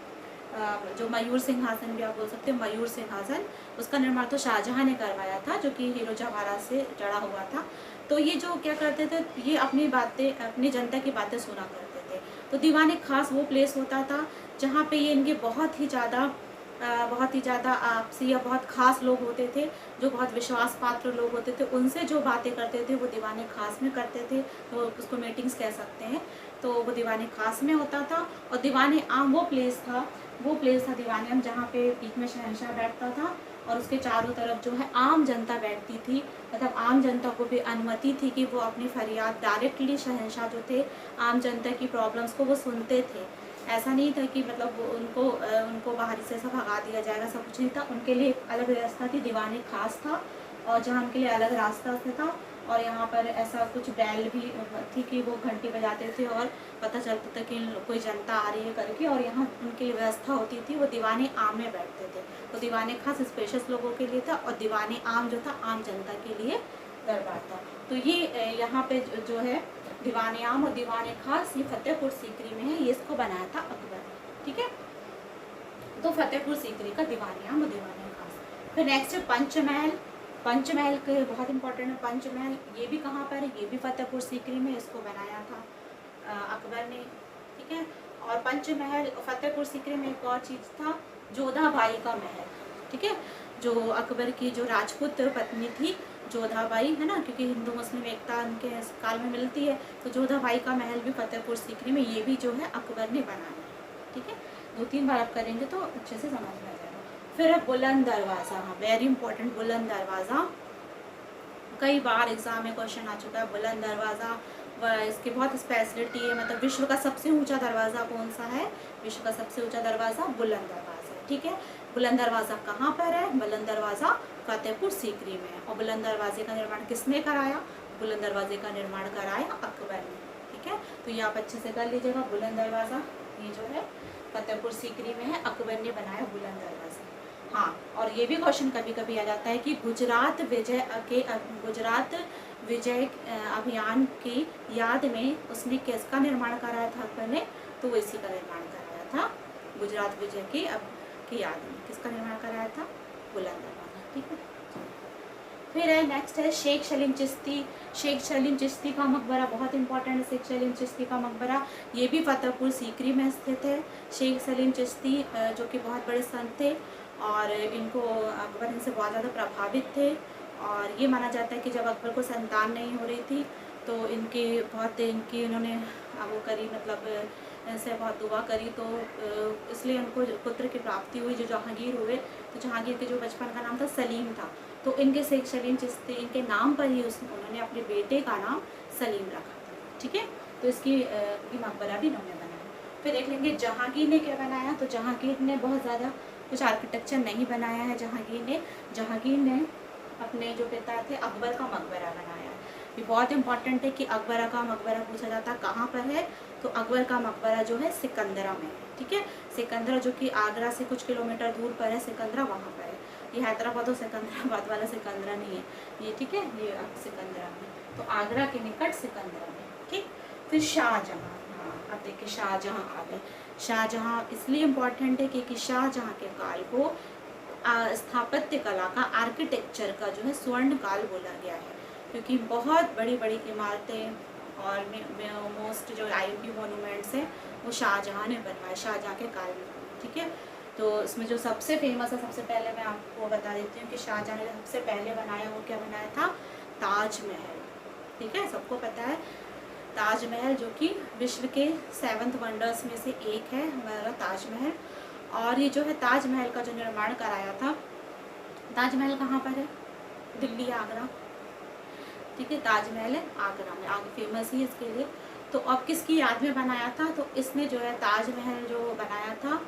जो मयूर सिंहासन भी आप बोल सकते हो, मयूर सिंहासन, उसका निर्माण तो शाहजहाँ ने करवाया था, जो कि हीरो जवाहरात से जड़ा हुआ था। तो ये जो क्या करते थे, ये अपनी बातें, अपनी जनता की बातें सुना करते थे। तो दीवाने खास वो प्लेस होता था जहाँ पे ये इनके बहुत ही ज़्यादा बहुत ही ज़्यादा आपसी या बहुत ख़ास लोग होते थे, जो बहुत विश्वास पात्र लोग होते थे, उनसे जो बातें करते थे वो दीवाने ख़ास में करते थे, तो उसको मीटिंग्स कह सकते हैं। तो वो दीवाने ख़ास में होता था। और दीवाने आम वो प्लेस था दीवाने आम, जहाँ पे बीच में शहंशाह बैठता था और उसके चारों तरफ जो है आम जनता बैठती थी। मतलब आम जनता को भी अनुमति थी कि वो अपनी फरियाद डायरेक्टली शहंशाह जो थे आम जनता की प्रॉब्लम्स को वो सुनते थे। ऐसा नहीं था कि मतलब उनको बाहर से सब भगा दिया जाएगा, सब कुछ नहीं था। उनके लिए एक अलग व्यवस्था थी, दीवाने खास था, और जहाँ उनके लिए अलग रास्ता था। और यहाँ पर ऐसा कुछ बैल भी थी कि वो घंटी बजाते थे और पता चलता था कि कोई जनता आ रही है करके, और यहाँ उनके लिए व्यवस्था होती थी। वो दीवाने आम में बैठते थे। तो दीवाने खास स्पेशल लोगों के लिए था, और दीवाने आम जो था आम जनता के लिए दरबार था। तो ये यहाँ पे जो है दीवाने आम और दीवाने खास, ये फतेहपुर सीकरी में है। ये इसको बनाया था अकबर। ठीक है, तो फतेहपुर सीकरी का दीवाने आम और दीवाने खास। फिर नेक्स्ट है पंचमहल। पंचमहल के बहुत इंपॉर्टेंट है पंचमहल। ये भी कहाँ पर है? ये भी फतेहपुर सीकरी में। इसको बनाया था अकबर ने। ठीक है, और पंचमहल फतेहपुर सीकरी में एक और चीज़ था, जोधाबाई का महल। ठीक है, जो अकबर की जो राजपूत पत्नी थी जोधाबाई, है ना, क्योंकि हिंदू मुस्लिम एकता उनके काल में मिलती है। तो जोधाबाई का महल भी फतेहपुर सीकरी में, ये भी जो है अकबर ने बनाया। ठीक है, 2-3 बार आप करेंगे तो अच्छे से समझ में आ जाएगा। फिर है बुलंद दरवाज़ा। हाँ, वेरी इंपॉर्टेंट बुलंद दरवाज़ा। कई बार एग्जाम में क्वेश्चन आ चुका है बुलंद दरवाज़ा। इसकी बहुत स्पेशलिटी है, मतलब विश्व का सबसे ऊंचा दरवाज़ा कौन सा है? विश्व का सबसे ऊंचा दरवाज़ा बुलंद दरवाज़ा है। ठीक है, बुलंद दरवाज़ा कहाँ पर है? बुलंद दरवाज़ा फतेहपुर सीकरी में है। और बुलंद दरवाजे का निर्माण किसने कराया? बुलंद दरवाजे का निर्माण कराया अकबर ने। ठीक है, तो ये आप अच्छे से कर लीजिएगा। बुलंद दरवाज़ा ये जो है फतेहपुर सीकरी में है, अकबर ने बनाया बुलंद दरवाज़ा। हाँ, और ये भी क्वेश्चन कभी कभी आ जाता है कि गुजरात विजय अभियान की याद में उसने किसका निर्माण कराया था अकबर ने? तो वो इसी का निर्माण कराया था। गुजरात विजय की याद में किसका निर्माण कराया था? बुलंद दरवाज़ा। ठीक है, फिर है नेक्स्ट है शेख सलीम चिश्ती। शेख सलीम चिश्ती का मकबरा बहुत इंपॉर्टेंट है। शेख सलीम चिश्ती का मकबरा ये भी फतेहपुर सीकरी में स्थित है। शेख सलीम चिश्ती जो कि बहुत बड़े संत थे, और इनको अकबर इनसे बहुत ज़्यादा प्रभावित थे। और ये माना जाता है कि जब अकबर को संतान नहीं हो रही थी तो इनकी इन्होंने वो करी, मतलब इनसे बहुत दुआ करी, तो इसलिए उनको पुत्र की प्राप्ति हुई जो जहांगीर हुए। तो जहांगीर के जो बचपन का नाम था सलीम था, तो इनके शेख सलीम चिश्ती इनके नाम पर ही उन्होंने अपने बेटे का नाम सलीम रखा था। ठीक है, तो इसकी मकबरा भी इन्होंने बनाया। फिर देख लेंगे जहांगीर ने क्या बनाया। तो जहांगीर ने बहुत ज़्यादा कुछ आर्किटेक्चर नहीं बनाया है। जहांगीर ने अपने जो पिता थे अकबर का मकबरा बनाया है। ये बहुत इंपॉर्टेंट है कि अकबर का मकबरा पूछा जाता कहाँ पर है, तो अकबर का मकबरा जो है सिकंदरा में है। ठीक है, सिकंदरा जो कि आगरा से कुछ किलोमीटर दूर पर है, सिकंदरा वहाँ पर है। ये हैदराबाद और सिकंदराबाद वाला सिकंदरा नहीं है ये। ठीक है, ये सिकंदरा में, तो आगरा के निकट सिकंदरा में। ठीक, फिर शाहजहाँ। हाँ, अब देखिए शाहजहाँ आ गए। शाहजहाँ इसलिए इम्पॉर्टेंट है क्योंकि शाहजहाँ के काल को स्थापत्य कला का, आर्किटेक्चर का जो है स्वर्ण काल बोला गया है, क्योंकि बहुत बड़ी बड़ी इमारतें और मोस्ट जो आईएमपी मोनूमेंट्स हैं वो शाहजहाँ ने बनवाए, शाहजहाँ के काल में। ठीक है, तो इसमें जो सबसे फेमस है, सबसे पहले मैं आपको बता देती हूँ कि शाहजहाँ ने सबसे पहले बनाया वो क्या बनाया था? ताजमहल। ठीक है, सबको पता है ताजमहल, जो कि विश्व के 7th वंडर्स में से एक है हमारा ताजमहल। और ये जो है ताजमहल का जो निर्माण कराया था, ताजमहल कहाँ पर है? दिल्ली, आगरा। ठीक है, ताजमहल है आगरा में, आगे फेमस ही इसके लिए। तो अब किसकी याद में बनाया था? तो इसने जो है ताजमहल जो बनाया था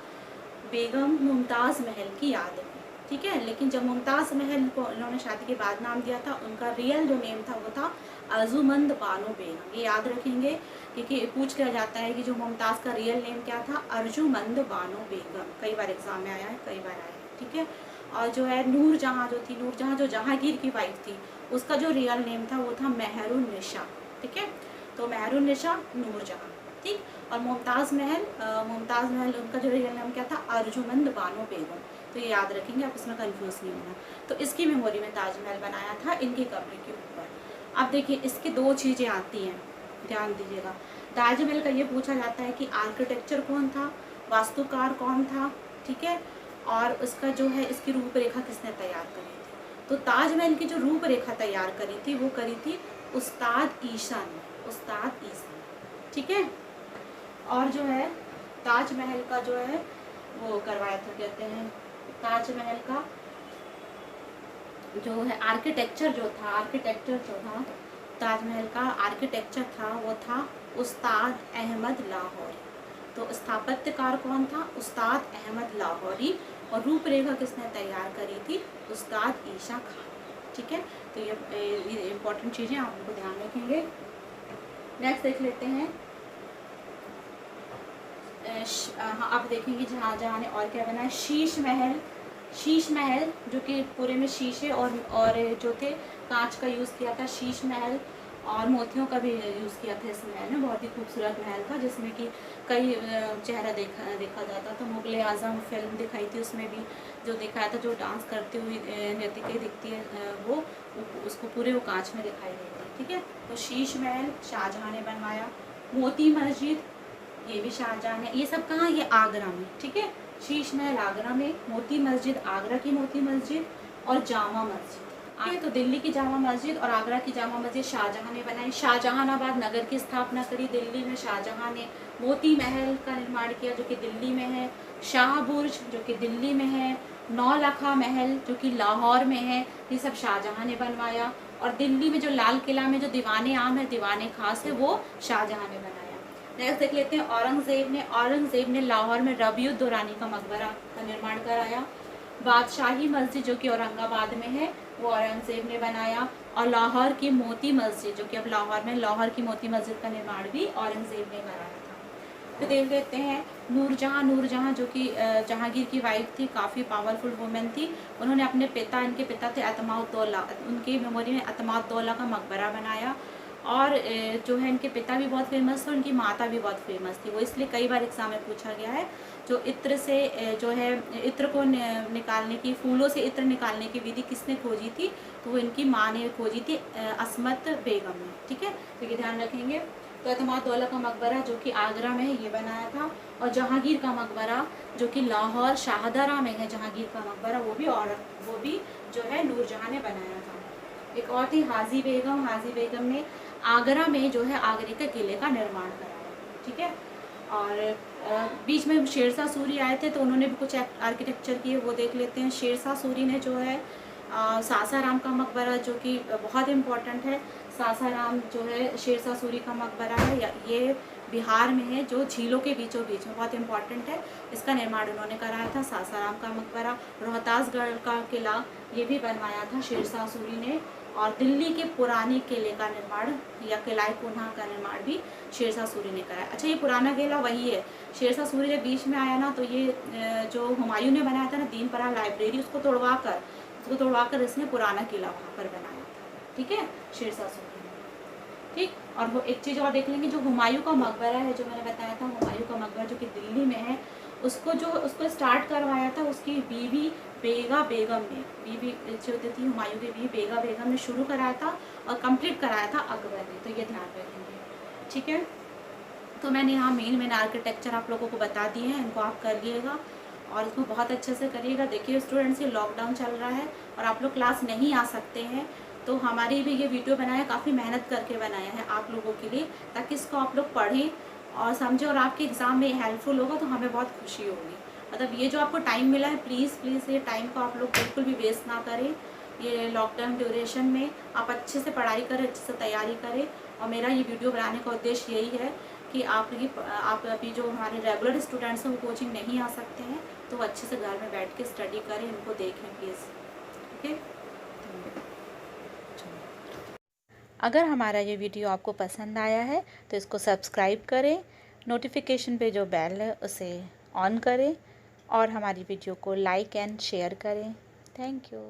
बेगम मुमताज़ महल की याद में। ठीक है, लेकिन जब मुमताज़ महल को इन्होंने शादी के बाद नाम दिया था, उनका रियल जो नेम था वो था अर्जुमंद बानो बेगम। ये याद रखेंगे क्योंकि पूछ लिया जाता है कि जो मुमताज़ का रियल नेम क्या था? अर्जुमंद बानो बेगम। कई बार एग्जाम में आया है, कई बार आया है। ठीक है, और जो है नूरजहाँ जो थी, नूरजहाँ जो जहांगीर की वाइफ थी, उसका जो रियल नेम था वो था मेहरुन्निसा। ठीक है, तो मेहरुन्निसा नूरजहाँ। ठीक, और मुमताज़ महल उनका जो रियल नाम क्या था? अर्जुमंद बानो बेगम। तो ये याद रखेंगे, आप इसमें कंफ्यूज नहीं होना। तो इसकी मेमोरी में ताजमहल बनाया था इनकी कब्र के ऊपर। अब देखिए इसकी 2 चीज़ें आती हैं, ध्यान दीजिएगा। ताजमहल का ये पूछा जाता है कि आर्किटेक्चर कौन था, वास्तुकार कौन था। ठीक है, और उसका जो है इसकी रूपरेखा किसने तैयार करी थी? तो ताजमहल की जो रूपरेखा तैयार करी थी वो करी थी उस्ताद ईशा ने, उस्ताद ईशा ने, ठीक है। और जो है ताजमहल का जो है वो करवाया था, कहते हैं ताजमहल का जो है आर्किटेक्चर जो था ताजमहल का आर्किटेक्चर था वो था उस्ताद अहमद लाहौरी। तो स्थापत्यकार कौन था? उस्ताद अहमद लाहौरी। और रूपरेखा किसने तैयार करी थी? उस्ताद ईशा खान, ठीक है। तो ये इम्पोर्टेंट चीज़ें आप उनको ध्यान रखेंगे। नेक्स्ट देख लेते हैं। हाँ, आप देखेंगे जहाँ ने और क्या बनाया, शीश महल जो कि पूरे में शीशे और जो थे कांच का यूज़ किया था, शीश महल और मोतियों का भी यूज़ किया था इस महल में। बहुत ही खूबसूरत महल था जिसमें कि कई चेहरा देखा जाता था। मुग़ल आज़म फिल्म दिखाई थी, उसमें भी जो दिखाया था, जो डांस करती हुई नर्तकी दिखती है वो उसको पूरे वो कांच में दिखाई देती है, ठीक है। तो शीश महल शाहजहाँ ने बनवाया। मोती मस्जिद ये भी शाहजहाँ ने, ये सब कहाँ, ये आगरा में, ठीक है। शीश महल आगरा में, मोती मस्जिद आगरा की मोती मस्जिद और जामा मस्जिद, ठीक है। तो दिल्ली की जामा मस्जिद और आगरा की जामा मस्जिद शाहजहाँ ने बनाई। शाहजहानाबाद नगर की स्थापना करी दिल्ली में शाहजहाँ ने। मोती महल का निर्माण किया जो कि दिल्ली में है। शाह बुर्ज जो कि दिल्ली में है। नौलखा महल जो कि लाहौर में है, ये सब शाहजहाँ ने बनवाया। और दिल्ली में जो लाल किला में जो दीवाने आम है, दीवाने खास है, वो शाहजहाँ ने बनाया। नेक्स्ट देख लेते हैं औरंगजेब ने लाहौर में रबियुद दौरानी का मकबरा का निर्माण कराया। बादशाही मस्जिद जो कि औरंगाबाद में है वो औरंगजेब ने बनाया। और लाहौर की मोती मस्जिद जो कि अब लाहौर में, लाहौर की मोती मस्जिद का निर्माण भी औरंगजेब ने कराया था। तो देख लेते हैं नूरजहाँ जो कि जहांगीर की वाइफ थी, काफ़ी पावरफुल वुमेन थी। उन्होंने अपने पिता, इनके पिता थे अतमाउद्दौला, उनकी मेमोरी में अतमाउद्दौला का मकबरा बनाया। और जो है इनके पिता भी बहुत फेमस थे, उनकी माता भी बहुत फेमस थी। वो इसलिए कई बार एग्जाम में पूछा गया है। जो इत्र से जो है इत्र को निकालने की, फूलों से इत्र निकालने की विधि किसने खोजी थी? तो वो इनकी माँ ने खोजी थी, असमत बेगम ने, ठीक है। तो ये ध्यान रखेंगे। तो अतमाउद्दौला का मकबरा जो कि आगरा में है, ये बनाया था। और जहांगीर का मकबरा जो कि लाहौर शाहदरा में है, जहांगीर का मकबरा वो भी जो है नूरजहाँ ने बनाया था। एक और थी हाजी बेगम ने आगरा में जो है आगरे के किले का निर्माण कराया, ठीक है। और बीच में शेरशाह सूरी आए थे तो उन्होंने भी कुछ आर्किटेक्चर किए, वो देख लेते हैं। शेरशाह सूरी ने जो है सासाराम का मकबरा जो कि बहुत इम्पोर्टेंट है, सासाराम जो है शेरशाह सूरी का मकबरा है, ये बिहार में है, जो झीलों के बीचों बीच में, बहुत इंपॉर्टेंट है। इसका निर्माण उन्होंने कराया था, सासाराम का मकबरा। रोहतासगढ़ का किला ये भी बनवाया था शेरशाह सूरी ने। और दिल्ली के पुराने किले का निर्माण या किला कुन्हा का निर्माण भी शेरशाह सूरी ने कराया। अच्छा, ये पुराना किला वही है, शेरशाह सूरी जब बीच में आया ना तो ये जो हुमायूं ने बनाया था ना दीनपरा लाइब्रेरी, उसको तोड़वा कर इसने पुराना किला वहाँ पर बनाया था, ठीक है, शेरशाह सूरी ने, ठीक। और वो एक चीज़ और देख लेंगे, जो हुमायूं का मकबरा है, जो मैंने बताया था हुमायूं का मकबरा जो कि दिल्ली में है, उसको स्टार्ट करवाया था उसकी बीवी बेगा बेगम ने। बीवी जो थी हुमायूं की बीवी बेगा बेगम ने शुरू कराया था और कंप्लीट कराया था अकबर ने। तो ये ध्यान रखेंगे, ठीक है। तो मैंने यहाँ मेन आर्किटेक्चर आप लोगों को बता दिए हैं, इनको आप कर लिएगा और इसको बहुत अच्छे से करिएगा। देखिए स्टूडेंट्स, ये लॉकडाउन चल रहा है और आप लोग क्लास नहीं आ सकते हैं, तो हमारी भी ये वीडियो बनाया, काफ़ी मेहनत करके बनाया है आप लोगों के लिए, ताकि इसको आप लोग पढ़ें और समझें और आपके एग्ज़ाम में हेल्पफुल होगा तो हमें बहुत खुशी होगी। मतलब ये जो आपको टाइम मिला है, प्लीज़ ये टाइम को आप लोग बिल्कुल भी वेस्ट ना करें। ये लॉकडाउन ड्यूरेशन में आप अच्छे से पढ़ाई करें, अच्छे से तैयारी करें। और मेरा ये वीडियो बनाने का उद्देश्य यही है कि आप अभी जो हमारे रेगुलर स्टूडेंट्स हैं वो कोचिंग नहीं आ सकते हैं, तो अच्छे से घर में बैठ के स्टडी करें, इनको देखें प्लीज़, ठीक है। अगर हमारा ये वीडियो आपको पसंद आया है तो इसको सब्सक्राइब करें, नोटिफिकेशन पे जो बेल है उसे ऑन करें और हमारी वीडियो को लाइक एंड शेयर करें। Thank you.